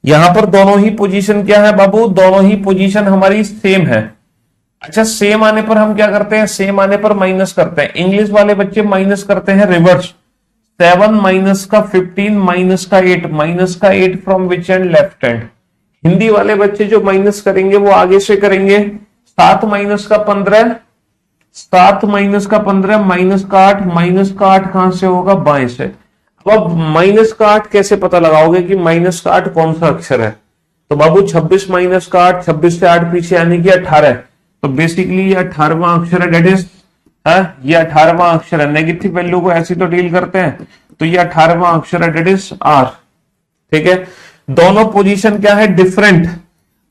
यहां पर दोनों ही पोजीशन क्या है बाबू, दोनों ही पोजीशन हमारी सेम है। अच्छा, सेम आने पर हम क्या करते हैं, सेम आने पर माइनस करते हैं। इंग्लिश वाले बच्चे माइनस करते हैं रिवर्स, 7 माइनस का 15 माइनस का 8 from which and, left hand. Hindi वाले बच्चे जो माइनस करेंगे वो आगे से करेंगे, 7 माइनस का 15, 7 माइनस का 15 माइनस का 8, माइनस का 8 कहां से होगा, बाएं से। अब माइनस का 8 कैसे पता लगाओगे कि माइनस का 8 कौन सा अक्षर है, तो बाबू 26 माइनस का 8, 26 से 8 पीछे यानी कि 18, तो बेसिकली ये 18वां अक्षर है, डेट इज ये 18वां अक्षर है। नेगेटिव वैल्यू को ऐसे तो डील करते हैं, तो ये 18वां अक्षर है, डेट इज आर। ठीक है, दोनों पोजीशन क्या है, डिफरेंट।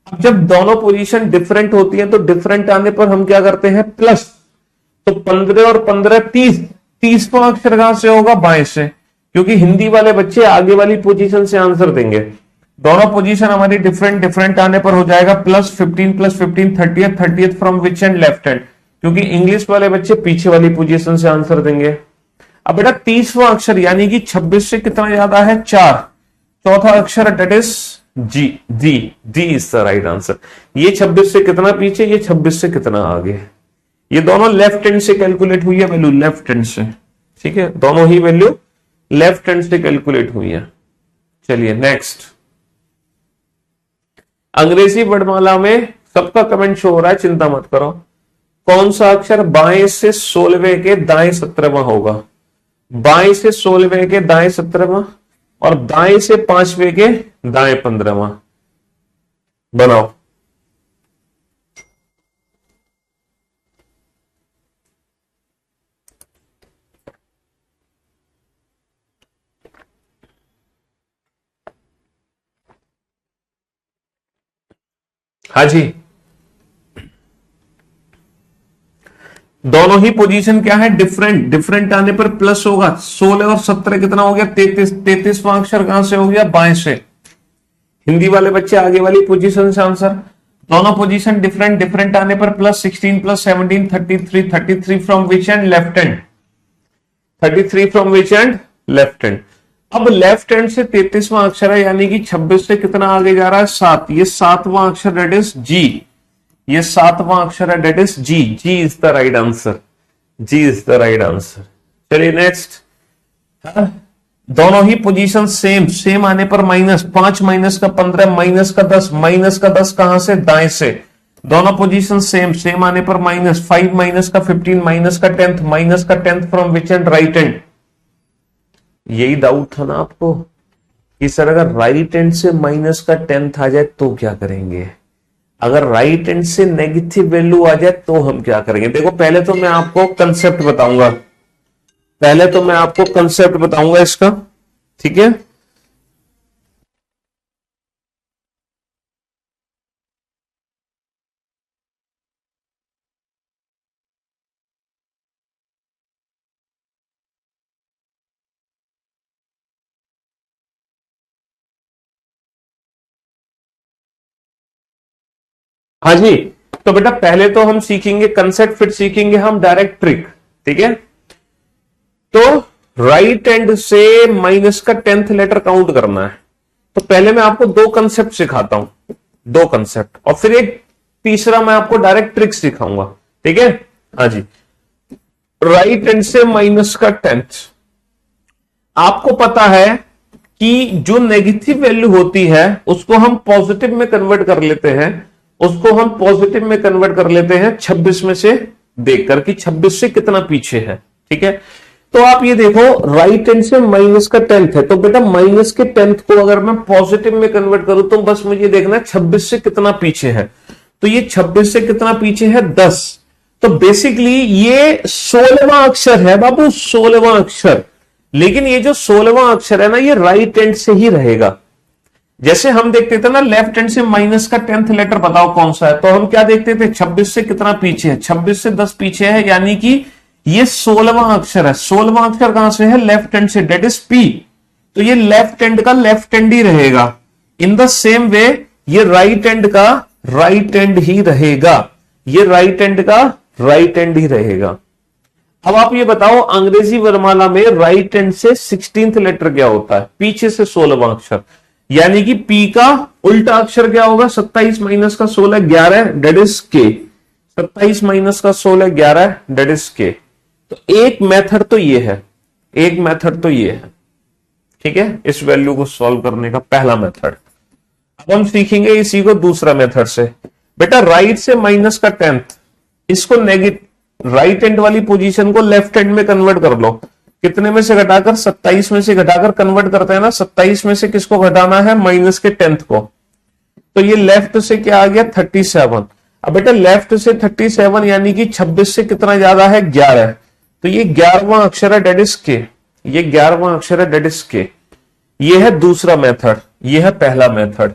अब जब दोनों पोजीशन डिफरेंट होती है तो डिफरेंट आने पर हम क्या करते हैं, प्लस। तो 15 और 15 30, 30वां अक्षर कहां से होगा, बाएं से, क्योंकि हिंदी वाले बच्चे आगे वाली पोजीशन से आंसर देंगे। दोनों पोजीशन हमारी डिफरेंट डिफरेंट आने पर हो जाएगा plus 15 30th from which and, left hand, क्योंकि इंग्लिश वाले बच्चे पीछे वाली पोजीशन से आंसर देंगे। अब बेटा 30वां अक्षर यानी कि 26 से कितना ज्यादा है, 4, चौथा अक्षर that is G, D is the right answer. ये 26 से कितना पीछे, ये 26 से कितना आगे, ये दोनों लेफ्ट हैंड से कैलकुलेट हुई है वैल्यू, लेफ्ट हैंड से। ठीक है, दोनों ही वैल्यू लेफ्ट हैंड से कैलकुलेट हुई है। चलिए नेक्स्ट, अंग्रेजी वर्णमाला में सबका कमेंट शो हो रहा है, चिंता मत करो। कौन सा अक्षर बाएं से 16वें के दाएं 17वां होगा, बाएं से 16वें के दाएं 17वां और दाएं से 5वें के दाएं 15वां, बनाओ। हाँ जी, दोनों ही पोजीशन क्या है, डिफरेंट। डिफरेंट आने पर प्लस होगा, 16 और 17 कितना हो गया, 33, 33वां अक्षर कहां से हो गया, बाएं से। हिंदी वाले बच्चे आगे वाली पोजीशन से आंसर, दोनों पोजीशन डिफरेंट डिफरेंट आने पर plus 16 plus 17 33 from which and, left hand, 33 from which and, left hand. अब लेफ्ट हैंड से 33वां अक्षर है यानी कि 26 से कितना आगे जा रहा है, 7, ये 7वां अक्षर डेट इज जी, ये 7वां अक्षर है that is G, G is the right answer, G is the right answer. चलिए नेक्स्ट, दोनों ही पोजीशन सेम, सेम आने पर माइनस, 5 माइनस का 15 माइनस का 10, माइनस का 10 कहां से, दाएं से। दोनों पोजीशन सेम, सेम आने पर माइनस, 5 माइनस का 15 माइनस का 10 माइनस का 10 from which and, right hand. यही डाउट था ना आपको कि सर अगर राइट हैंड से माइनस का 10 आ जाए तो क्या करेंगे, अगर राइट हैंड से नेगेटिव वैल्यू आ जाए तो हम क्या करेंगे। देखो पहले तो मैं आपको कंसेप्ट बताऊंगा, पहले तो मैं आपको कंसेप्ट बताऊंगा इसका, ठीक है। हाँ जी, तो बेटा पहले तो हम सीखेंगे कंसेप्ट, फिर सीखेंगे हम डायरेक्ट ट्रिक, ठीक है। तो राइट हैंड से माइनस का 10th लेटर काउंट करना है, तो पहले मैं आपको दो कंसेप्ट सिखाता हूं, दो कंसेप्ट, और फिर एक तीसरा मैं आपको डायरेक्ट ट्रिक सिखाऊंगा, ठीक है। हाँ जी, राइट हैंड से माइनस का 10th, आपको पता है कि जो नेगेटिव वैल्यू होती है उसको हम पॉजिटिव में कन्वर्ट कर लेते हैं, उसको हम पॉजिटिव में कन्वर्ट कर लेते हैं 26 में से देखकर कि 26 से कितना पीछे है, ठीक है। तो आप ये देखो राइट हैंड से माइनस का 10th है, तो बेटा माइनस के 10th को अगर मैं पॉजिटिव में कन्वर्ट करूं तो बस मुझे देखना है 26 से कितना पीछे है, तो ये 26 से कितना पीछे है, 10। तो बेसिकली ये 16वां अक्षर है बाबू, 16वां अक्षर। लेकिन ये जो 16वां अक्षर है ना, ये राइट हैंड से ही रहेगा। जैसे हम देखते थे ना लेफ्ट हैंड से माइनस का 10th लेटर बताओ कौन सा है, तो हम क्या देखते थे 26 से कितना पीछे है, 26 से 10 पीछे है, यानी कि ये 16वां अक्षर है। 16वां अक्षर कहां से है, लेफ्ट हैंड से, डेट इज पी। तो ये लेफ्ट हैंड का लेफ्ट हैंड ही रहेगा। इन द सेम वे ये राइट हैंड का राइट हैंड ही रहेगा, ये राइट हैंड का राइट हैंड ही रहेगा। अब आप ये बताओ अंग्रेजी वर्णमाला में राइट हैंड से 16th लेटर क्या होता है? पीछे से 16वां अक्षर, यानी कि पी का उल्टा अक्षर क्या होगा? 27 माइनस का 16 11, डेट इज के। 27 माइनस का 16 11, डेट इज के। तो एक मेथड तो ये है, एक मेथड तो ये है, ठीक है, इस वैल्यू को सॉल्व करने का पहला मेथड। अब हम सीखेंगे इसी को दूसरा मेथड से। बेटा राइट से माइनस का 10th, इसको नेगेटिव राइट हैंड वाली पोजीशन को लेफ्ट हैंड में कन्वर्ट कर लो। कितने में से घटाकर? 27 में से घटाकर कन्वर्ट करते हैं ना। 27 में से किसको घटाना है? माइनस के 10th को। तो ये लेफ्ट से क्या आ गया? 37। अब बेटा लेफ्ट से 37 यानी कि 26 से कितना ज्यादा है? 11। तो ये 11वां अक्षर है, डेट इज के। ये 11वां अक्षर है, डेट इज के। ये है दूसरा मेथड, ये है पहला मेथड,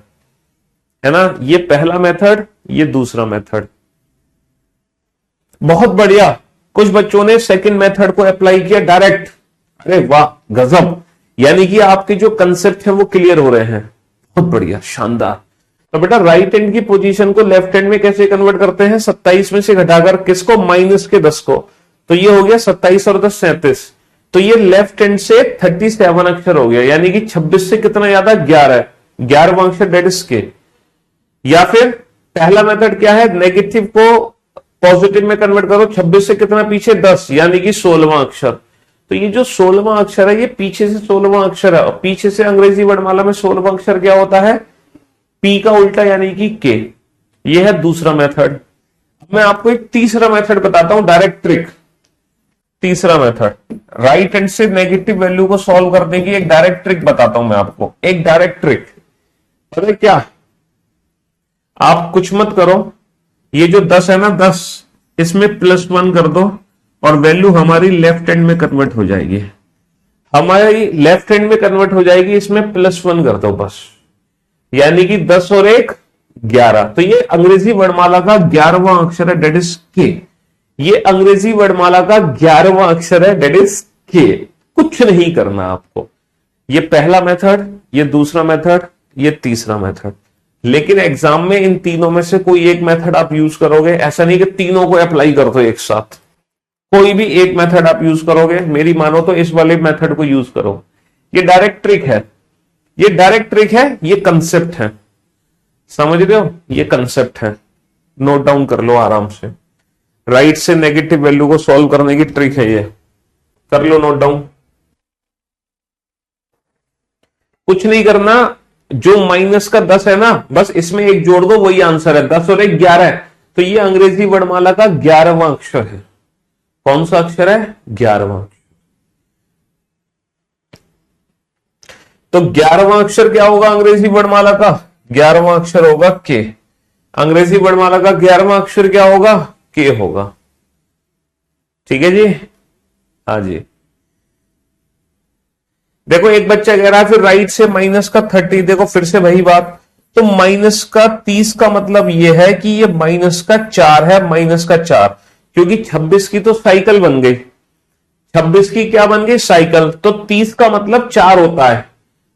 है ना। ये पहला मेथड, ये दूसरा मेथड। बहुत बढ़िया। कुछ बच्चों ने सेकंड मेथड को अप्लाई किया डायरेक्ट। अरे वाह, गजब। यानी कि आपके जो कंसेप्ट है वो क्लियर हो रहे हैं। बहुत बढ़िया, शानदार। तो बेटा राइट हैंड की पोजीशन को लेफ्ट हैंड में कैसे कन्वर्ट करते हैं? 27 में से घटाकर किसको? माइनस के 10 को। तो ये हो गया 27 और 10 37। तो ये लेफ्ट हैंड से 37 अक्षर हो गया, यानी कि 26 से कितना ज्यादा? 11। 11वां अक्षर, डेट इज के। या फिर पहला मेथड क्या है? नेगेटिव को पॉजिटिव में कन्वर्ट करो। 26 से कितना पीछे? 10, यानी कि 16वां अक्षर। तो ये जो 16वां अक्षर है ये पीछे से 16वां अक्षर है, और पीछे से अंग्रेजी वर्णमाला में 16वां अक्षर क्या होता है? पी का उल्टा, यानी कि के। ये है दूसरा मेथड। मैं आपको एक तीसरा मेथड बताता हूं, डायरेक्ट ट्रिक। तीसरा मेथड राइट हैंड से नेगेटिव वैल्यू को सॉल्व करने की एक डायरेक्ट ट्रिक बताता हूं मैं आपको। एक डायरेक्ट ट्रिक, पता है क्या? आप कुछ मत करो, ये जो 10 है ना, 10 इसमें +1 कर दो और वैल्यू हमारी लेफ्ट हैंड में कन्वर्ट हो जाएगी। हमारी लेफ्ट हैंड में कन्वर्ट हो जाएगी, इसमें +1 कर दो बस, यानी कि 10 और 1 11। तो ये अंग्रेजी वर्णमाला का 11वां अक्षर है, डेट इज के। ये अंग्रेजी वर्णमाला का 11वां अक्षर है, डेट इज के। कुछ नहीं करना आपको। ये पहला मेथड, ये दूसरा मेथड, ये तीसरा मेथड। लेकिन एग्जाम में इन तीनों में से कोई एक मेथड आप यूज करोगे। ऐसा नहीं कि तीनों को अप्लाई कर दो एक साथ, कोई भी एक मेथड आप यूज करोगे। मेरी मानो तो इस वाले मेथड को यूज करो। ये डायरेक्ट ट्रिक है, ये डायरेक्ट ट्रिक है, ये कंसेप्ट है, समझ रहे हो? ये कंसेप्ट है, नोट डाउन कर लो आराम से। राइट से नेगेटिव वैल्यू को सॉल्व करने की ट्रिक है ये, कर लो नोट डाउन। कुछ नहीं करना, जो माइनस का 10 है ना, बस इसमें एक जोड़ दो, वही आंसर है। 10 और 1 11 है, तो ये अंग्रेजी वर्णमाला का 11वां अक्षर है। कौन सा अक्षर है? 11वां। तो 11वां अक्षर क्या होगा अंग्रेजी वर्णमाला का? 11वां अक्षर होगा के। अंग्रेजी वर्णमाला का 11वां अक्षर क्या होगा? के होगा। ठीक है जी, हाँ जी। देखो एक बच्चा कह रहा है फिर राइट से माइनस का 30। देखो फिर से वही बात, तो माइनस का 30 का मतलब यह है कि ये माइनस का 4 है, माइनस का 4, क्योंकि 26 की तो साइकिल बन गई। 26 की क्या बन गई? साइकिल। तो 30 का मतलब 4 होता है।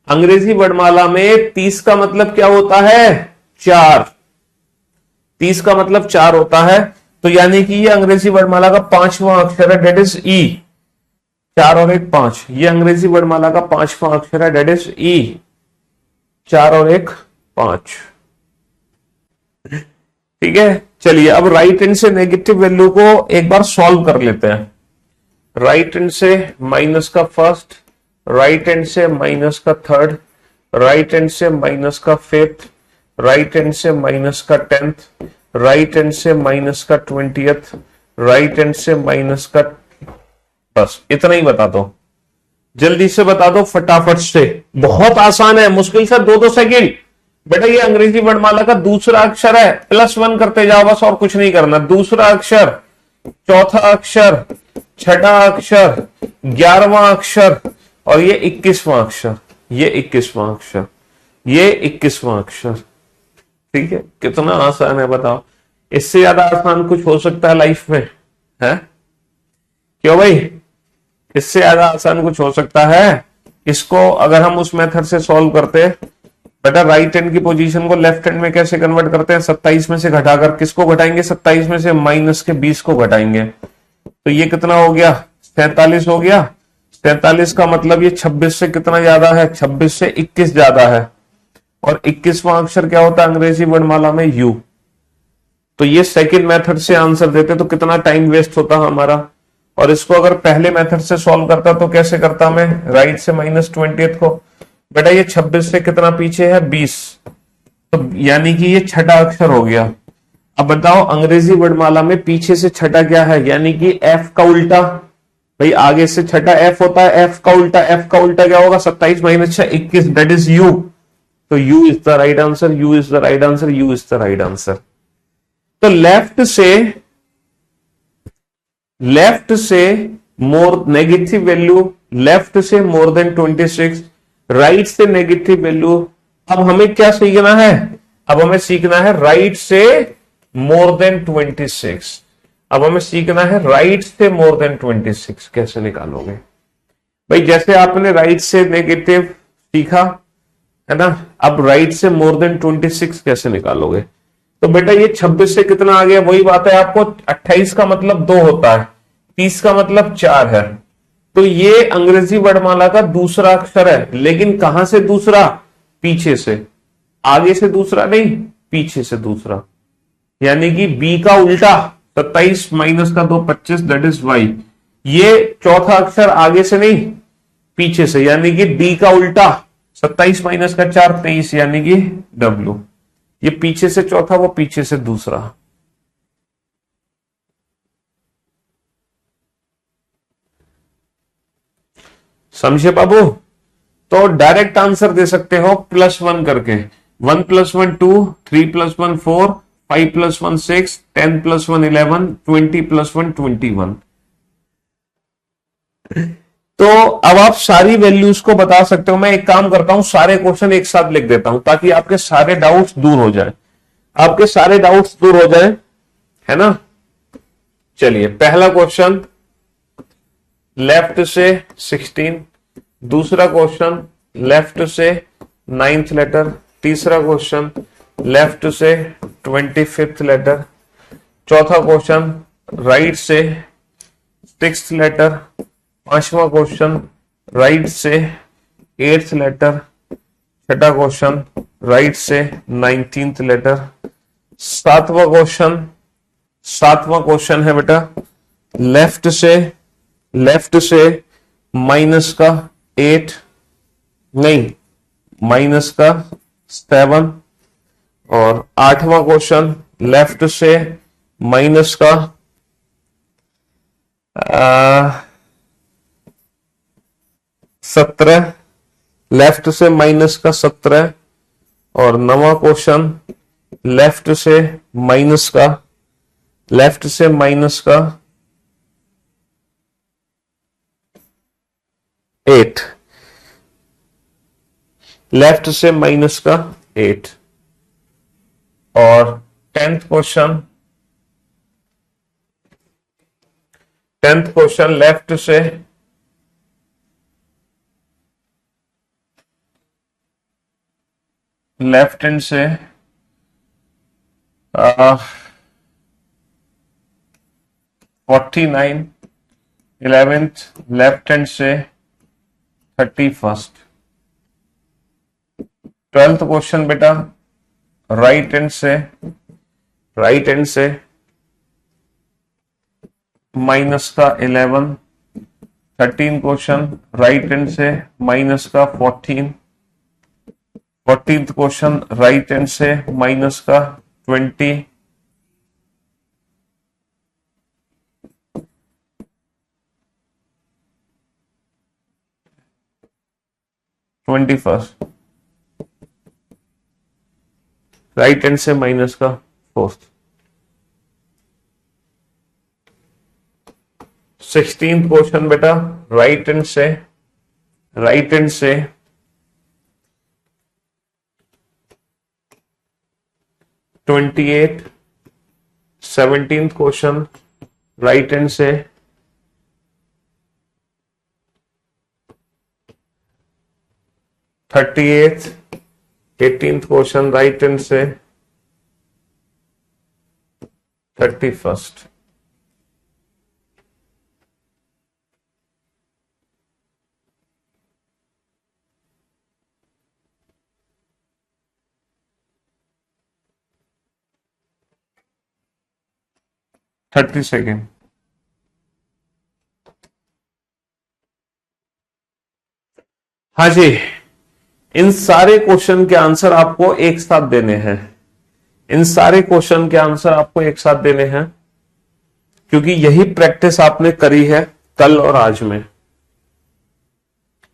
अंग्रेजी वर्णमाला में 30 का मतलब क्या होता है? 4। 30 का मतलब 4 होता है। तो यानी कि ये अंग्रेजी वर्णमाला का 5वां अक्षर है, डेट इज ई। 4 और 1 5, ये अंग्रेजी वर्णमाला का 5वां अक्षर है, डेट इज ई। 4 और 1 5। ठीक है, चलिए अब राइट हैंड से नेगेटिव वैल्यू को एक बार सॉल्व कर लेते हैं। राइट हैंड से माइनस का फर्स्ट, राइट हैंड से माइनस का थर्ड, राइट हैंड से माइनस का फिफ्थ, राइट हैंड से माइनस का 10th, राइट हैंड से माइनस का 20th, राइट हैंड से माइनस का, बस इतना ही बता दो, जल्दी से बता दो फटाफट से। बहुत आसान है, मुश्किल से 2-2 सेकेंड। बेटा ये अंग्रेजी वर्णमाला का दूसरा अक्षर है, +1 करते जाओ बस, और कुछ नहीं करना। दूसरा अक्षर, चौथा अक्षर, छठा अक्षर, 11वां अक्षर, और ये 21वां अक्षर, ये 21वां अक्षर, ये 21वां अक्षर। ठीक है, कितना आसान है बताओ। इससे ज्यादा आसान कुछ हो सकता है लाइफ में? है क्यों भाई? इससे ज्यादा आसान कुछ हो सकता है? इसको अगर हम उस मेथड से सॉल्व करते, बेटा राइट हैंड की पोजीशन को लेफ्ट हैंड में कैसे कन्वर्ट करते हैं? 27 में से घटाकर किसको घटाएंगे? 27 में से माइनस के 20 को घटाएंगे, तो ये कितना हो गया, 47 हो गया। 47 का मतलब ये 26 से कितना ज्यादा है, 26 से 21 ज्यादा है। और 21वां अक्षर क्या होता है अंग्रेजी वर्णमाला में, यू। तो ये सेकंड मेथड से आंसर देते तो कितना टाइम वेस्ट होता हमारा। और इसको अगर पहले मेथड से सॉल्व करता तो कैसे करता मैं, राइट से -20 को। बेटा ये 26 से कितना पीछे है, 20, तो यानी कि ये छठा अक्षर हो गया। अब बताओ अंग्रेजी वर्णमाला में पीछे से छठा क्या है, यानी कि एफ का उल्टा। भाई आगे से छठा एफ होता है, एफ का उल्टा, एफ का उल्टा क्या होगा, 27 - 6 21, दैट इज यू। तो you is the right answer, you is the right answer, you is the right answer. तो लेफ्ट से मोर नेगेटिव वैल्यू, लेफ्ट से मोर देन 26, राइट से नेगेटिव वैल्यू। अब हमें क्या सीखना है, अब हमें सीखना है राइट से मोर देन 26। अब हमें सीखना है राइट से मोर देन 26 कैसे निकालोगे। भाई जैसे आपने राइट से नेगेटिव सीखा है ना, अब राइट से मोर देन 26 कैसे निकालोगे। तो बेटा ये 26 से कितना आ गया, वही बात है आपको, 28 का मतलब 2 होता है, 30 का मतलब 4 है। तो ये अंग्रेजी वर्णमाला का दूसरा अक्षर है, लेकिन कहां से दूसरा, पीछे से, आगे से दूसरा नहीं, पीछे से दूसरा। यानी कि बी का उल्टा, 27 माइनस का 2 25, दैट इज वाई। ये चौथा अक्षर आगे से नहीं, पीछे से, यानी कि डी का उल्टा, 27 माइनस का 4 23, यानी कि डब्ल्यू। ये पीछे से चौथा, वो पीछे से दूसरा। समझे बाबू। तो डायरेक्ट आंसर दे सकते हो +1 करके, 1 + 1 2, 3 + 1 4, 5 + 1 6, 10 + 1 11, 20 + 1 21। तो अब आप सारी वैल्यूज को बता सकते हो। मैं एक काम करता हूं, सारे क्वेश्चन एक साथ लिख देता हूं ताकि आपके सारे डाउट्स दूर हो जाए, आपके सारे डाउट्स दूर हो जाए, है ना। चलिए पहला क्वेश्चन लेफ्ट से 16, दूसरा क्वेश्चन लेफ्ट से 9th लेटर, तीसरा क्वेश्चन लेफ्ट से 25th लेटर, चौथा क्वेश्चन राइट से 6th लेटर, पांचवा क्वेश्चन राइट से 8th लेटर, छठा क्वेश्चन राइट से 19th लेटर, सातवां क्वेश्चन है बेटा लेफ्ट से माइनस का 8 नहीं माइनस का 7, और आठवां क्वेश्चन लेफ्ट से माइनस का 17, लेफ्ट से माइनस का 17, और नवा क्वेश्चन लेफ्ट से माइनस का 8, लेफ्ट से माइनस का 8, और 10th क्वेश्चन लेफ्ट से लेफ्ट हैंड से 49, 11th लेफ्ट हैंड से 31st, 12th क्वेश्चन बेटा राइट हैंड से माइनस का 11, 13 क्वेश्चन राइट हैंड से माइनस का 14, 14th क्वेश्चन राइट हैंड से माइनस का 20, 21st राइट हैंड से माइनस का 4th, 16th क्वेश्चन बेटा राइट हैंड से 28, 17th क्वेश्चन राइट हैंड से 38, 18th क्वेश्चन राइट हैंड से 31st। 30 सेकेंड। हाँ जी, इन सारे क्वेश्चन के आंसर आपको एक साथ देने हैं। इन सारे क्वेश्चन के आंसर आपको एक साथ देने हैं, क्योंकि यही प्रैक्टिस आपने करी है कल और आज में।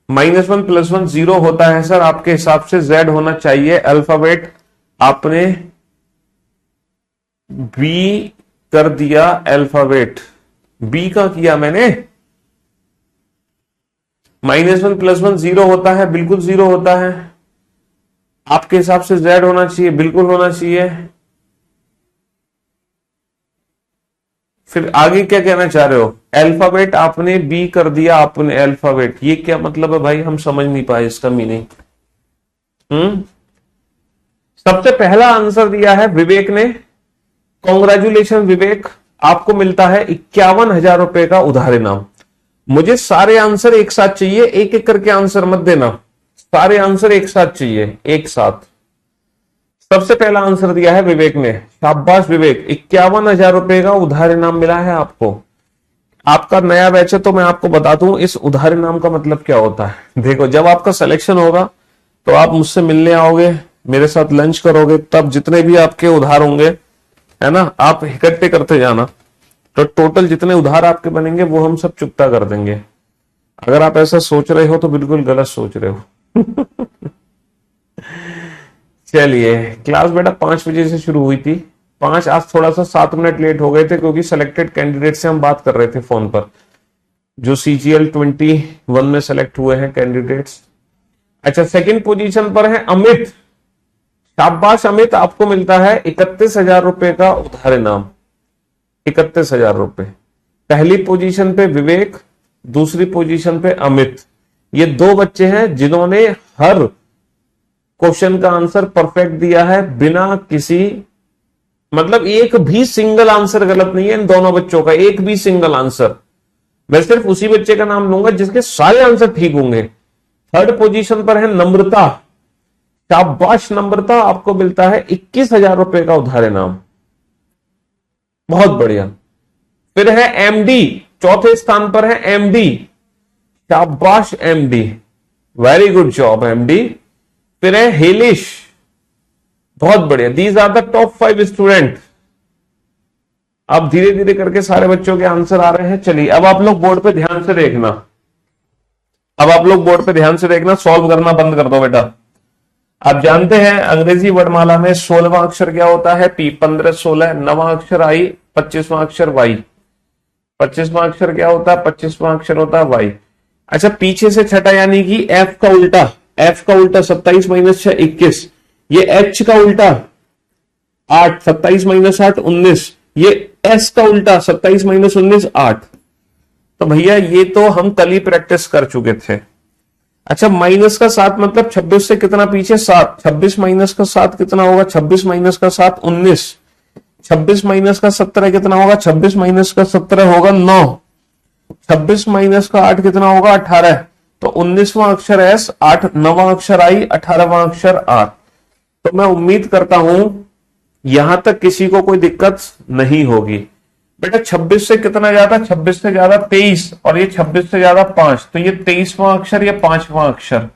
-1 + 1 0 होता है सर, आपके हिसाब से Z होना चाहिए अल्फाबेट। आपने बी कर दिया अल्फाबेट, बी का किया मैंने। -1 + 1 0 होता है, बिल्कुल 0 होता है। आपके हिसाब से Z होना चाहिए, बिल्कुल होना चाहिए। फिर आगे क्या कहना चाह रहे हो? अल्फाबेट आपने बी कर दिया, आपने अल्फाबेट, ये क्या मतलब है भाई? हम समझ नहीं पाए इसका मीनिंग। सबसे पहला आंसर दिया है विवेक ने। कॉन्ग्रेचुलेशन विवेक, आपको मिलता है 51,000 रुपए का उधार इनाम। मुझे सारे आंसर एक साथ चाहिए, एक एक करके आंसर मत देना, सारे आंसर एक साथ चाहिए, एक साथ। सबसे पहला आंसर दिया है विवेक ने, शाबाश विवेक, 51,000 रुपए का उधार इनाम मिला है आपको। आपका नया बैच है तो मैं आपको बता दूं इस उधार इनाम का मतलब क्या होता है। देखो, जब आपका सिलेक्शन होगा तो आप मुझसे मिलने आओगे, मेरे साथ लंच करोगे, तब जितने भी आपके उधार होंगे, है ना, आप इकट्ठे करते जाना, तो टोटल जितने उधार आपके बनेंगे वो हम सब चुकता कर देंगे। अगर आप ऐसा सोच रहे हो तो बिल्कुल गलत सोच रहे हो। चलिए, क्लास बेटा 5 बजे से शुरू हुई थी, 5, आज थोड़ा सा 7 मिनट लेट हो गए थे, क्योंकि सिलेक्टेड कैंडिडेट से हम बात कर रहे थे फोन पर, जो CGL 21 में सेलेक्ट हुए हैं कैंडिडेट्स। अच्छा, सेकंड पोजीशन पर है अमित। शाबाश अमित, आपको मिलता है 31,000 रुपए का उधार इनाम, 31,000 रुपए। पहली पोजीशन पे विवेक, दूसरी पोजीशन पे अमित। ये 2 बच्चे हैं जिन्होंने हर क्वेश्चन का आंसर परफेक्ट दिया है, बिना किसी, मतलब एक भी सिंगल आंसर गलत नहीं है इन दोनों बच्चों का, एक भी सिंगल आंसर। मैं सिर्फ उसी बच्चे का नाम लूंगा जिसके सारे आंसर ठीक होंगे। थर्ड पोजीशन पर है नम्रता। शाबाश नम्रता, आपको मिलता है 21,000 रुपए का उधार इनाम, बहुत बढ़िया। फिर है MD, चौथे स्थान पर है MD। शाबाश MD, very good job MD। फिर है हेलिश, बहुत बढ़िया। These are the top 5 student. अब धीरे धीरे करके सारे बच्चों के आंसर आ रहे हैं। चलिए, अब आप लोग बोर्ड पे ध्यान से देखना, अब आप लोग बोर्ड पे ध्यान से देखना, सॉल्व करना बंद कर दो बेटा। आप जानते हैं अंग्रेजी वर्णमाला में 16वां अक्षर क्या होता है? P, 15, 16, 9वां अक्षर I, 25वां अक्षर Y। 25वां अक्षर क्या होता है? 25वां अक्षर होता है Y। अच्छा, पीछे से छठा यानी कि F का उल्टा, F का उल्टा 27 - 6 21। ये H का उल्टा 8, 27 - 8 19। ये S का उल्टा 27 - 19 8। तो भैया ये तो हम कल ही प्रैक्टिस कर चुके थे। अच्छा, माइनस का 7 मतलब 26 से कितना पीछे? 7। 26 माइनस का 7 कितना होगा? 26 माइनस का 7 19। 26 माइनस का 17 कितना होगा? 26 माइनस का 17 होगा 9। 26 माइनस का 8 कितना होगा? 18। तो 19वां अक्षर S, 9वां अक्षर I, 18वां अक्षर R। तो मैं उम्मीद करता हूं यहां तक किसी को कोई दिक्कत नहीं होगी। बेटा 26 से कितना ज्यादा? 26 से ज्यादा 23, और ये 26 से ज्यादा 5, तो ये 23वां अक्षर, ये 5वां अक्षर।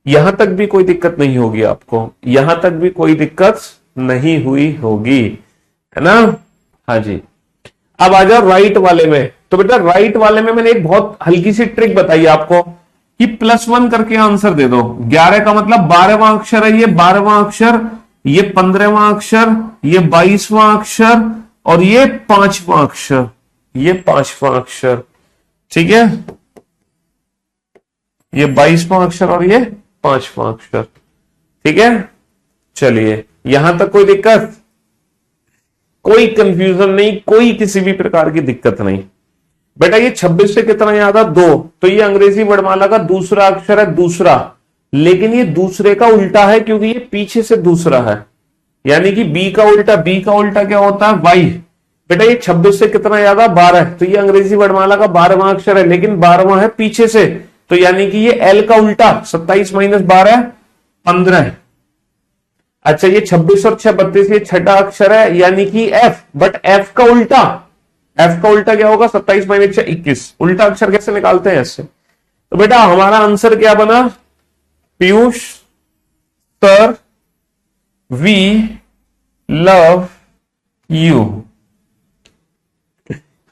यहां तक भी कोई दिक्कत नहीं होगी आपको, यहां तक भी कोई दिक्कत नहीं हुई होगी, है ना? हाँ जी। अब आ जाओ राइट वाले में। तो बेटा राइट वाले में मैंने एक बहुत हल्की सी ट्रिक बताई आपको कि +1 करके आंसर दे दो। 11 का मतलब 12वां अक्षर है, ये 12वां अक्षर, ये 15वां अक्षर, ये 22वां अक्षर, और ये 5वां अक्षर, ये 5वां अक्षर, ठीक है? ये 22वां अक्षर और ये 5वां अक्षर, ठीक है? चलिए, यहां तक कोई दिक्कत, कोई कंफ्यूजन नहीं, कोई किसी भी प्रकार की दिक्कत नहीं। बेटा ये 26 से कितना याद आ? 2, तो ये अंग्रेजी वर्णमाला का दूसरा अक्षर है, दूसरा, लेकिन ये दूसरे का उल्टा है क्योंकि ये पीछे से दूसरा है, यानी कि B का उल्टा, B का उल्टा क्या होता है? Y। बेटा ये 26 से कितना याद आ? 12, तो ये अंग्रेजी वर्णमाला का 12वां अक्षर है, लेकिन 12वां है पीछे से, तो यानी कि ये L का उल्टा, 27 - 12 15। अच्छा, ये 26 और 6 32, ये छठा अक्षर है, यानी कि F, बट F का उल्टा, एफ का उल्टा क्या होगा? 27 माइनस 6 21। उल्टा अक्षर कैसे निकालते हैं ऐसे? तो बेटा हमारा आंसर क्या बना? Piyush sir we love you.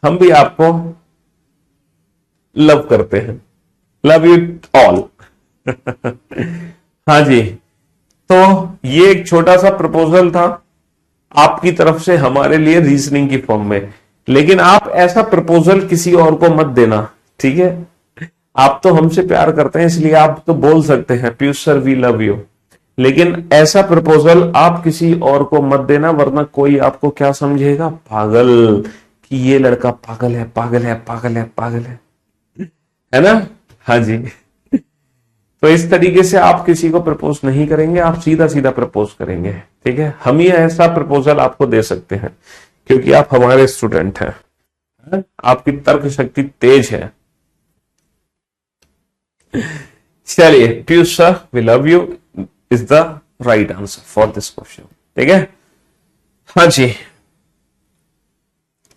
हम भी आपको लव करते हैं, लव यू ऑल। हाँ जी, तो ये एक छोटा सा प्रपोजल था आपकी तरफ से हमारे लिए रीजनिंग की फॉर्म में। लेकिन आप ऐसा प्रपोजल किसी और को मत देना, ठीक है? आप तो हमसे प्यार करते हैं इसलिए आप तो बोल सकते हैं Piyush sir we love you, लेकिन ऐसा प्रपोजल आप किसी और को मत देना, वरना कोई आपको क्या समझेगा? पागल, कि ये लड़का पागल है, पागल है, पागल है, पागल है ना? हाँ जी। तो इस तरीके से आप किसी को प्रपोज नहीं करेंगे, आप सीधा सीधा प्रपोज करेंगे, ठीक है? हम ही ऐसा प्रपोजल आपको दे सकते हैं क्योंकि आप हमारे स्टूडेंट हैं, आपकी तर्क शक्ति तेज है। चलिए, Piyush sir we love you is the right answer for this question, ठीक है? हाँ जी।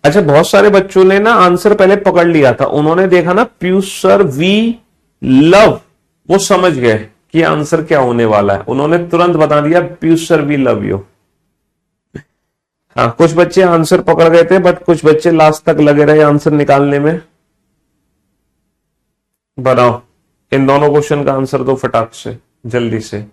अच्छा, बहुत सारे बच्चों ने ना आंसर पहले पकड़ लिया था, उन्होंने देखा ना पीयूष सर वी लव, वो समझ गए कि आंसर क्या होने वाला है, उन्होंने तुरंत बता दिया Piyush sir we love you. हाँ, कुछ बच्चे आंसर पकड़ गए थे बट कुछ बच्चे लास्ट तक लगे रहे आंसर निकालने में। बनाओ, इन दोनों क्वेश्चन का आंसर दो फटाक से, जल्दी से।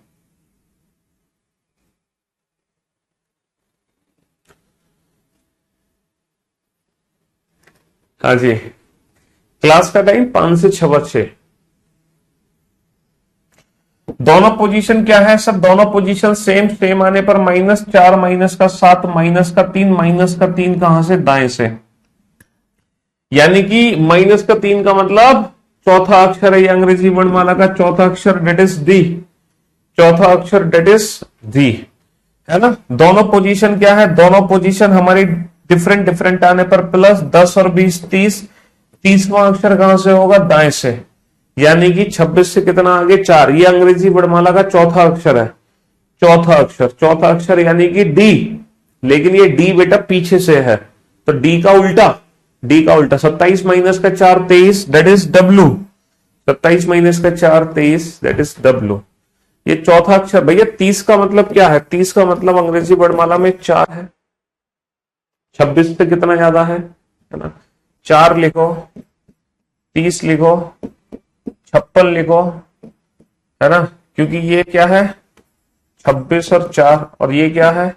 हाँ जी, क्लास का टाइम 5 से 6। दोनों पोजीशन क्या है सब? दोनों पोजीशन सेम, सेम आने पर -4 -7 -3 -3 कहां से? दाएं से। यानी कि -3 का मतलब चौथा अक्षर है, ये अंग्रेजी वर्णमाला का चौथा अक्षर, डेट इज डी। चौथा अक्षर डेट इज डी, है ना? दोनों पोजीशन क्या है? दोनों पोजीशन हमारी डिफरेंट डिफरेंट आने पर +10 और 20 30। 30वां अक्षर कहां से होगा? दाएं से। यानी कि 26 से कितना आगे? 4। ये अंग्रेजी वर्णमाला का चौथा अक्षर है, चौथा अक्षर, चौथा अक्षर यानी कि डी। लेकिन ये डी बेटा पीछे से है, तो डी का उल्टा, डी का उल्टा 27 माइनस का 4 23, दैट इज डब्ल्यू। 27 माइनस का 4 23, दैट इज डब्ल्यू। ये चौथा अक्षर भैया। 30 का मतलब क्या है? 30 का मतलब अंग्रेजी वर्णमाला में 4 है। 26 से कितना ज्यादा है ना? 4 लिखो, 30 लिखो, 56 लिखो, है ना? क्योंकि ये क्या है? 26 और 4, और ये क्या है?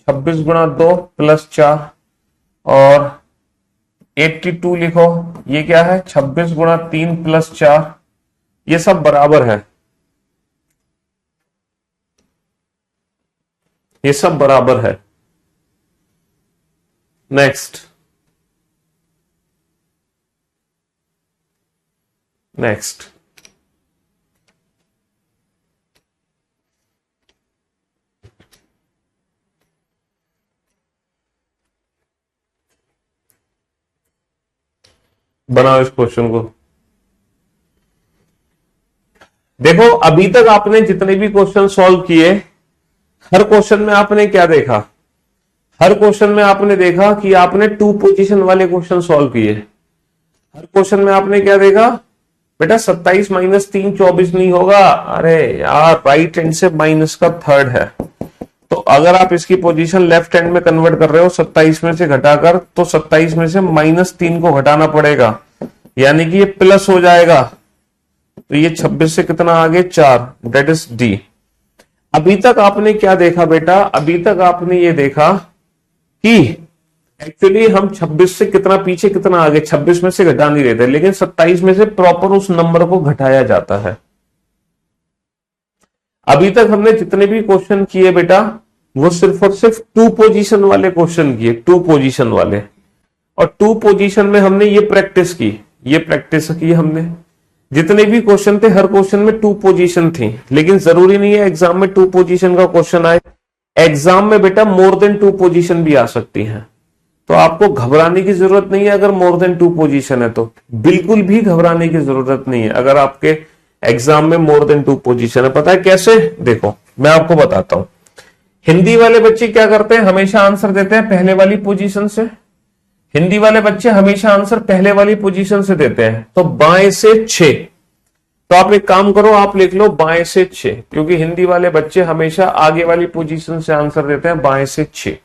26 गुणा 2 + 4, और 82 लिखो। ये क्या है? 26 गुणा 3 + 4। ये सब बराबर है, ये सब बराबर है। Next, next. बनाओ इस क्वेश्चन को। देखो, अभी तक आपने जितने भी क्वेश्चन सॉल्व किए, हर क्वेश्चन में आपने क्या देखा? हर क्वेश्चन में आपने देखा कि आपने 2 पोजीशन वाले क्वेश्चन सॉल्व किए। हर क्वेश्चन में आपने क्या देखा बेटा? 27 - 3 24 नहीं होगा। अरे यार, राइट हैंड से माइनस का थर्ड है, तो अगर आप इसकी पोजीशन लेफ्ट हैंड में कन्वर्ट कर रहे हो 27 में से घटाकर, तो 27 में से -3 को घटाना पड़ेगा, यानी कि ये प्लस हो जाएगा। तो ये 26 से कितना आगे? 4, डेट इज डी। अभी तक आपने क्या देखा बेटा? अभी तक आपने ये देखा कि एक्चुअली हम 26 से कितना पीछे कितना आगे, 26 में से घटा नहीं रहे थे, लेकिन 27 में से प्रॉपर उस नंबर को घटाया जाता है। अभी तक हमने जितने भी क्वेश्चन किए बेटा, वो सिर्फ और सिर्फ 2 पोजीशन वाले क्वेश्चन किए, 2 पोजीशन वाले। और 2 पोजीशन में हमने ये प्रैक्टिस की, ये प्रैक्टिस की हमने। जितने भी क्वेश्चन थे, हर क्वेश्चन में 2 पोजीशन थी, लेकिन जरूरी नहीं है एग्जाम में 2 पोजीशन का क्वेश्चन आए। एग्जाम में बेटा मोर देन 2 पोजीशन भी आ सकती हैं, तो आपको घबराने की जरूरत नहीं है। अगर मोर देन 2 पोजीशन है तो बिल्कुल भी घबराने की जरूरत नहीं है, अगर आपके एग्जाम में मोर देन 2 पोजीशन है। पता है कैसे? देखो, मैं आपको बताता हूं। हिंदी वाले बच्चे क्या करते हैं? हमेशा आंसर देते हैं पहले वाली पोजीशन से। हिंदी वाले बच्चे हमेशा आंसर पहले वाली पोजीशन से देते हैं, तो बाएं से 6। तो आप एक काम करो, आप लिख लो बाएं से 6, क्योंकि हिंदी वाले बच्चे हमेशा आगे वाली पोजीशन से आंसर देते हैं, बाएं से 6।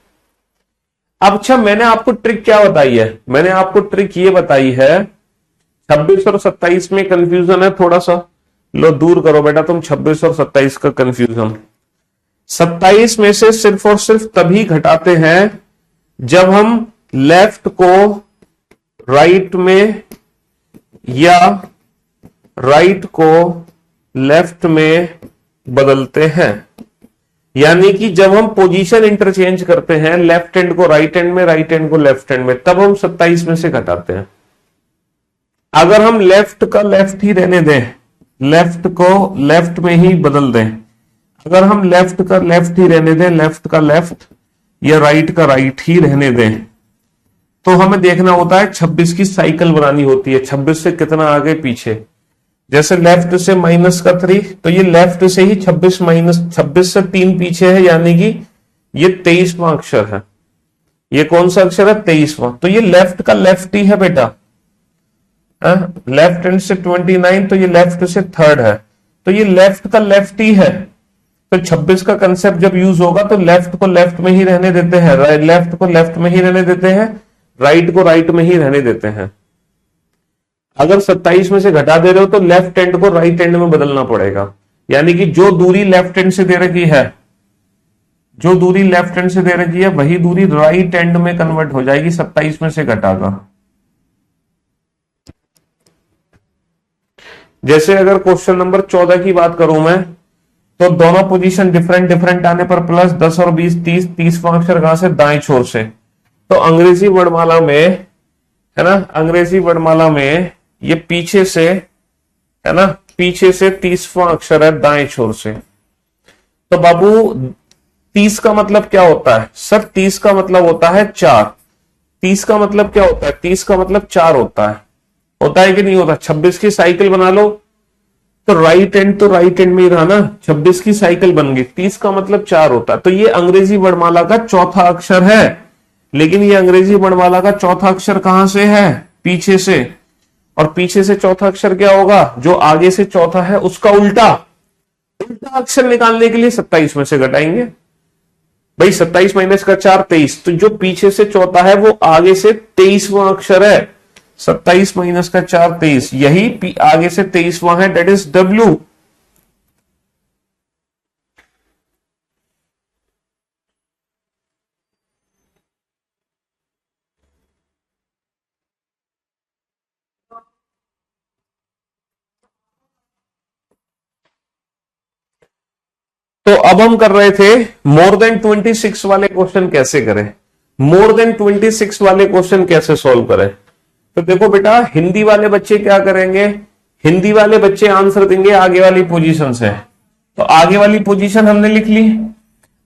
अब अच्छा, मैंने आपको ट्रिक क्या बताई है? मैंने आपको ट्रिक ये बताई है, 26 और 27 में कंफ्यूजन है थोड़ा सा, लो दूर करो बेटा तुम 26 और 27 का कंफ्यूजन। 27 में से सिर्फ और सिर्फ तभी घटाते हैं जब हम लेफ्ट को राइट में या राइट को लेफ्ट में बदलते हैं। यानी कि जब हम पोजीशन इंटरचेंज करते हैं, लेफ्ट हैंड को राइट हैंड में, राइट हैंड को लेफ्ट हैंड में, तब हम 27 में से घटाते हैं। अगर हम लेफ्ट का लेफ्ट ही रहने दें, लेफ्ट को लेफ्ट में ही बदल दें, अगर हम लेफ्ट का लेफ्ट ही रहने दें, लेफ्ट का लेफ्ट या राइट का राइट ही रहने दें, तो हमें देखना होता है 26 की साइकिल बनानी होती है, 26 से कितना आगे पीछे। जैसे लेफ्ट से -3, तो ये लेफ्ट से ही 26 से 3 पीछे है, यानी कि ये 23वां अक्षर है। ये कौन सा अक्षर है? 23वां। तो ये लेफ्ट का लेफ्ट ही है बेटा। लेफ्ट हैंड से 29, तो ये लेफ्ट से 3rd है, तो ये लेफ्ट का लेफ्ट ही है। तो 26 का कंसेप्ट जब यूज होगा तो लेफ्ट को लेफ्ट में ही रहने देते हैं, लेफ्ट को लेफ्ट में ही रहने देते हैं, राइट को राइट में ही रहने देते हैं। अगर 27 में से घटा दे रहे हो तो लेफ्ट हैंड को राइट हैंड में बदलना पड़ेगा। यानी कि जो दूरी लेफ्ट हैंड से दे रखी है, जो दूरी लेफ्ट हैंड से दे रखी है, वही दूरी राइट हैंड में कन्वर्ट हो जाएगी 27 में से घटाकर। जैसे अगर क्वेश्चन नंबर 14 की बात करूं मैं, तो दोनों पोजीशन डिफरेंट डिफरेंट आने पर प्लस 10 और 20 30, 30वां अक्षर कहां से? दाएं छोर से। तो अंग्रेजी वर्णमाला में, है ना, अंग्रेजी वर्णमाला में ये पीछे से, है ना, पीछे से 30वां अक्षर है दाएं छोर से। तो बाबू 30 का मतलब क्या होता है? सर 30 का मतलब होता है 4। 30 का मतलब क्या होता है? 30 का मतलब 4 होता है कि नहीं होता? 26 की साइकिल बना लो, तो राइट हैंड तो राइट हैंड में ही रहा ना, 26 की साइकिल बन गई, 30 का मतलब 4 होता है। तो ये अंग्रेजी वर्णमाला का चौथा अक्षर है, लेकिन ये अंग्रेजी वर्णमाला का चौथा अक्षर कहां से है? पीछे से। और पीछे से चौथा अक्षर क्या होगा? जो आगे से चौथा है उसका उल्टा। उल्टा अक्षर निकालने के लिए 27 में से घटाएंगे भाई, 27 माइनस का 4 23, तो जो पीछे से चौथा है वो आगे से 23वां अक्षर है। 27 माइनस का 4 23, यही आगे से 23वां है, डेट इज W। तो अब हम कर रहे थे मोर देन 26 वाले क्वेश्चन कैसे करें, मोर देन 26 वाले क्वेश्चन कैसे सॉल्व करें। तो देखो बेटा, हिंदी वाले बच्चे क्या करेंगे? हिंदी वाले बच्चे आंसर देंगे आगे वाली पोजीशन से। तो आगे वाली पोजीशन हमने लिख ली।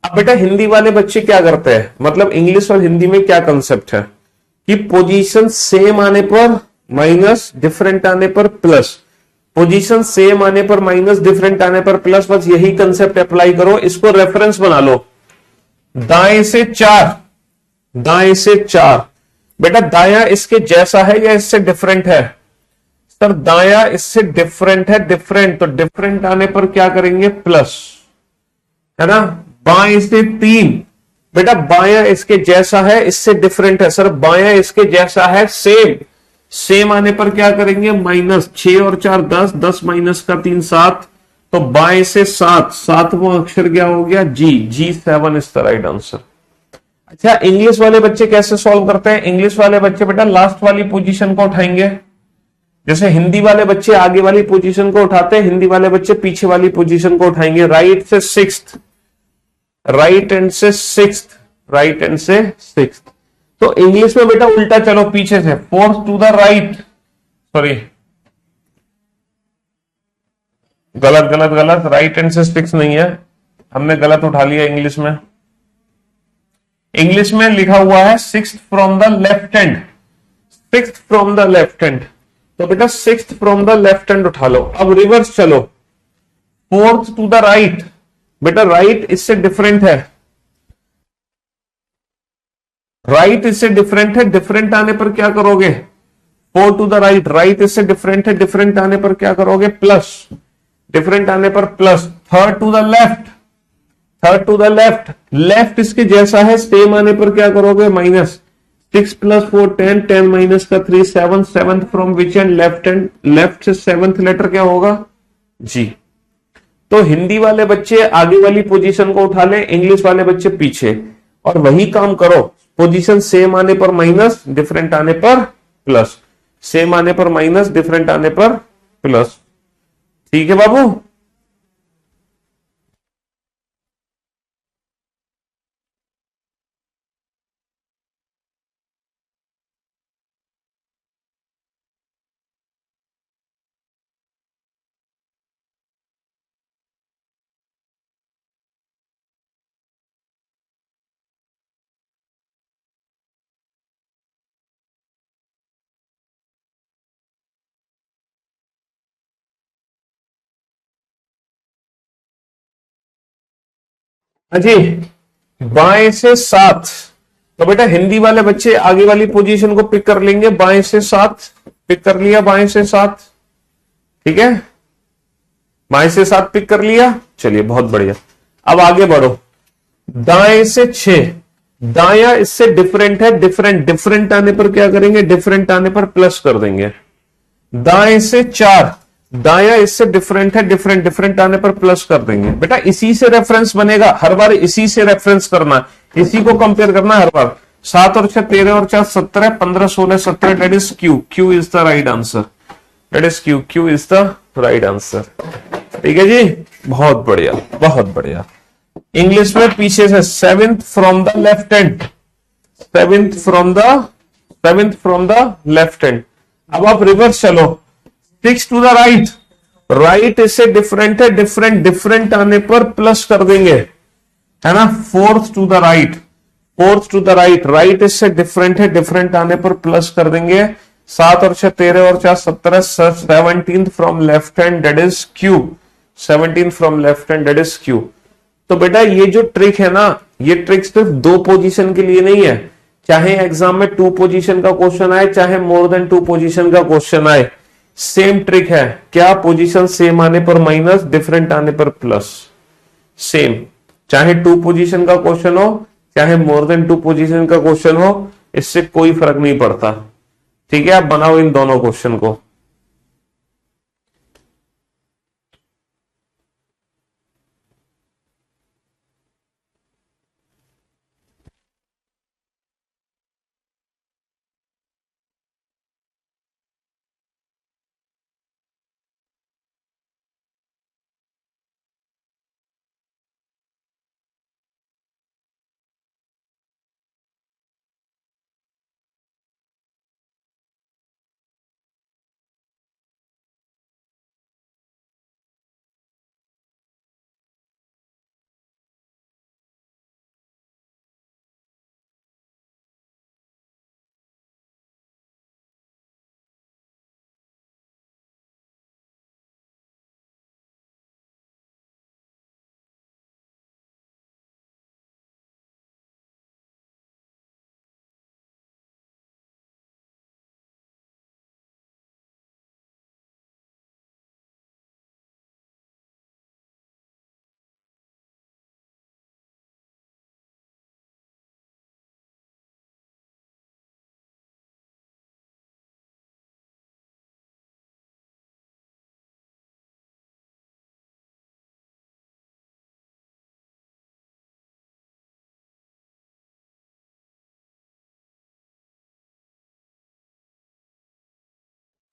अब बेटा हिंदी वाले बच्चे क्या करते हैं, मतलब इंग्लिश और हिंदी में क्या कंसेप्ट है कि पोजीशन सेम आने पर माइनस, डिफरेंट आने पर प्लस, पोजीशन सेम आने पर माइनस, डिफरेंट आने पर प्लस, बस यही कंसेप्ट अप्लाई करो। इसको रेफरेंस बना लो। दाएं से 4, दाएं से 4, बेटा दाया इसके जैसा है या इससे डिफरेंट है? सर दाया इससे डिफरेंट है, डिफरेंट, तो डिफरेंट आने पर क्या करेंगे? प्लस, है ना। बाएं से 3, बेटा बाया इसके जैसा है, इससे डिफरेंट है। सर बाया इसके जैसा है, सेम, सेम आने पर क्या करेंगे? माइनस। 6 और 4 10, 10 माइनस का 3 7, तो बाएं से 7, 7वां अक्षर क्या हो गया? G7 is the right answer. अच्छा इंग्लिश वाले बच्चे कैसे सॉल्व करते हैं? इंग्लिश वाले बच्चे बेटा लास्ट वाली पोजीशन को उठाएंगे। जैसे हिंदी वाले बच्चे आगे वाली पोजीशन को उठाते हैं, हिंदी वाले बच्चे पीछे वाली पोजीशन को उठाएंगे। राइट से 6th, राइट हैंड से 6th, राइट हैंड से 6th। तो इंग्लिश में बेटा उल्टा चलो, पीछे से 4th to the right, sorry गलत गलत गलत, राइट हैंड से 6 नहीं है, हमने गलत उठा लिया इंग्लिश में। इंग्लिश में लिखा हुआ है 6th from the left hand, 6th from the left hand, तो बेटा 6th from the left hand उठा लो। अब रिवर्स चलो, 4th टू द राइट, बेटा राइट इससे डिफरेंट है, राइट इससे डिफरेंट है, डिफरेंट आने पर क्या करोगे? 4 टू द राइट, राइट इससे डिफरेंट है, डिफरेंट आने पर क्या करोगे? प्लस, डिफरेंट आने पर plus. Third to the left, third to the left, left इसके जैसा है, सेम आने पर क्या करोगे? माइनस। 6 प्लस 4 10, 10 माइनस का 3 7, seventh from which and? Left and, left से सेवंथ लेटर क्या होगा? जी। तो हिंदी वाले बच्चे आगे वाली पोजीशन को उठा ले, इंग्लिश वाले बच्चे पीछे, और वही काम करो। पोजीशन सेम आने पर माइनस, डिफरेंट आने पर प्लस, सेम आने पर माइनस, डिफरेंट आने पर प्लस। ठीक है बाबू? अजी, बाएं से 7, तो बेटा हिंदी वाले बच्चे आगे वाली पोजीशन को पिक कर लेंगे। बाएं से 7 पिक कर लिया, बाएं से 7, ठीक है, बाएं से 7 पिक कर लिया। चलिए बहुत बढ़िया, अब आगे बढ़ो। दाएं से 6, दाया इससे डिफरेंट है, डिफरेंट, डिफरेंट आने पर क्या करेंगे? डिफरेंट आने पर प्लस कर देंगे। दाएं से 4, दाया इससे डिफरेंट है, डिफरेंट, डिफरेंट आने पर प्लस कर देंगे। बेटा इसी से रेफरेंस बनेगा, हर बार इसी से रेफरेंस करना, इसी को कंपेयर करना हर बार। 7 और 6 13 और 4 17, 15 16 17, that is Q, Q is the right answer, that is Q, Q is the right answer. ठीक है जी, बहुत बढ़िया, बहुत बढ़िया। इंग्लिश में पीछे से 7th from the left hand, 7th from the left hand. अब आप रिवर्स चलो, 6 टू द राइट, राइट इससे डिफरेंट है, डिफरेंट, डिफरेंट आने पर प्लस कर देंगे, है ना। 4th to the right, 4th to the right, right इससे डिफरेंट है, डिफरेंट आने पर प्लस कर देंगे। 7 और 6 13 और 4 17, 17th from left hand, date is Q, 17th from left hand, date is Q. तो बेटा ये जो ट्रिक है ना, ये ट्रिक सिर्फ 2 पोजीशन के लिए नहीं है, चाहे एग्जाम में 2 पोजीशन का क्वेश्चन आए, चाहे मोर देन 2 पोजीशन का क्वेश्चन आए, सेम ट्रिक है। क्या? पोजीशन सेम आने पर माइनस, डिफरेंट आने पर प्लस, सेम। चाहे 2 पोजीशन का क्वेश्चन हो, चाहे मोर देन 2 पोजीशन का क्वेश्चन हो, इससे कोई फर्क नहीं पड़ता। ठीक है, आप बनाओ इन दोनों क्वेश्चन को।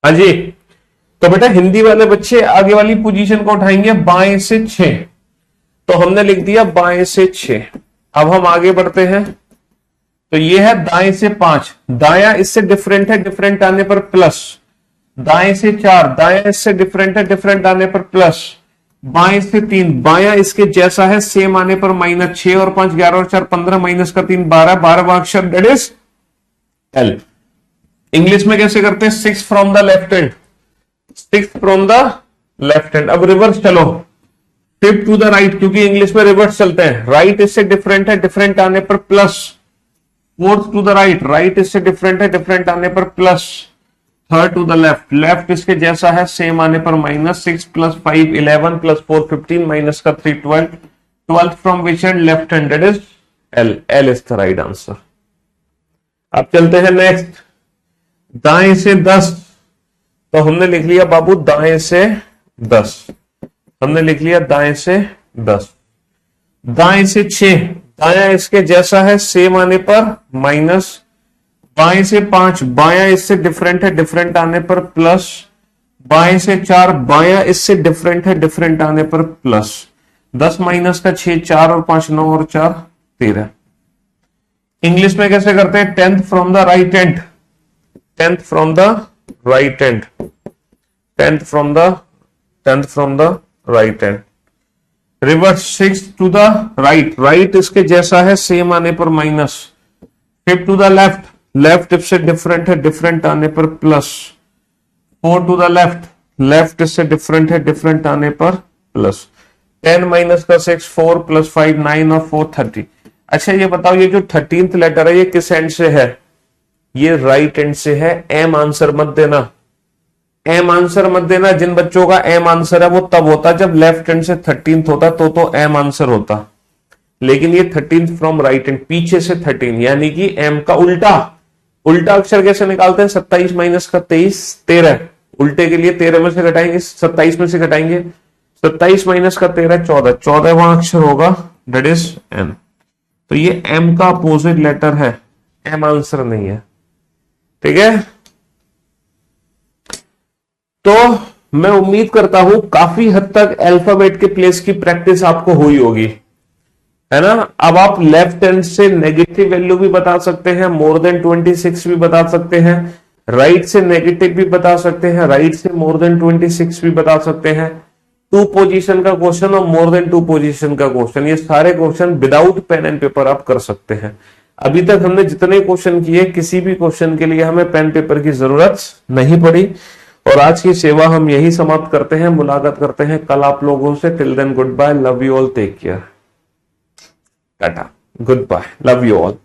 हाँ जी, तो बेटा हिंदी वाले बच्चे आगे वाली पोजीशन को उठाएंगे, बाएं से 6, तो हमने लिख दिया बाएं से 6। अब हम आगे बढ़ते हैं, तो ये है दाएं से 5, दाया इससे डिफरेंट है, डिफरेंट आने पर प्लस। दाएं से 4, दाया इससे डिफरेंट है, डिफरेंट आने पर प्लस। बाएं से 3, बाया इसके जैसा है, सेम आने पर माइनस। 6 और 5 11 और 4 15, माइनस का 3 12, 12वां अक्षर डेट इज एल। इंग्लिश में कैसे करते हैं? 6 from the left hand, 6 from the left hand. अब रिवर्स चलो, 5 टू द राइट, क्योंकि इंग्लिश में रिवर्स चलते हैं। राइट इससे डिफरेंट है, डिफरेंट आने पर plus, fourth to the right, right इससे डिफरेंट है, डिफरेंट आने पर plus, third to the left, left इसके जैसा है, सेम आने पर माइनस, 6 प्लस 5 11 प्लस 4 15 माइनस का 3 12, 12 from which and, left handed is L, L is the right answer. अब चलते हैं नेक्स्ट, दाएं से 10, तो हमने लिख लिया बाबू दाएं से 10, हमने लिख लिया दाएं से 10, दाएं से 6, दाया इसके जैसा है, सेम आने पर माइनस, बाएं से 5, बाया इससे डिफरेंट है, डिफरेंट आने पर प्लस, बाएं से 4, बाया इससे डिफरेंट है, डिफरेंट आने पर प्लस, 10 माइनस का 6, 4 और 5 9 और 4 13। इंग्लिश में कैसे करते हैं, 10th from the right hand, 10th from the right hand, 10th from the right hand, reverse 6 to the right, right इसके जैसा है, सेम आने पर minus, 5 to the left, left इससे डिफरेंट है, डिफरेंट आने पर plus, 4 to the left, left इससे डिफरेंट है, डिफरेंट आने पर प्लस, 10 माइनस का 6, 4 प्लस 5 9 और 4 30। अच्छा ये बताओ, ये जो 13th लेटर है ये किस एंड से है, ये राइट एंड से है, एम आंसर मत देना, एम आंसर मत देना। जिन बच्चों का एम आंसर है वो तब होता जब लेफ्ट हैंड से 13th होता, तो एम आंसर होता, लेकिन ये 13th फ्रॉम राइट हैंड, पीछे से 13, यानी कि एम का उल्टा, उल्टा अक्षर कैसे निकालते हैं, 27 माइनस का 23 13, उल्टे के लिए 13 में से घटाएंगे, 27 में से घटाएंगे, 27 माइनस का 13 14, 14वां अक्षर होगा, दैट इज एम। तो ये एम का अपोजिट लेटर है, एम आंसर नहीं है, ठीक है। तो मैं उम्मीद करता हूं काफी हद तक अल्फाबेट के प्लेस की प्रैक्टिस आपको हुई होगी, है ना। अब आप लेफ्ट हैंड से नेगेटिव वैल्यू भी बता सकते हैं, मोर देन 26 भी बता सकते हैं, राइट से नेगेटिव भी बता सकते हैं, राइट से मोर देन 26 भी बता सकते हैं, 2 पोजीशन का क्वेश्चन और मोर देन 2 पोजीशन का क्वेश्चन, ये सारे question without pen and paper आप कर सकते हैं। अभी तक हमने जितने क्वेश्चन किए, किसी भी क्वेश्चन के लिए हमें पेन पेपर की जरूरत नहीं पड़ी। और आज की सेवा हम यही समाप्त करते हैं, मुलाकात करते हैं कल आप लोगों से। Till then good bye, love you all, take care, tata, good bye, love you all.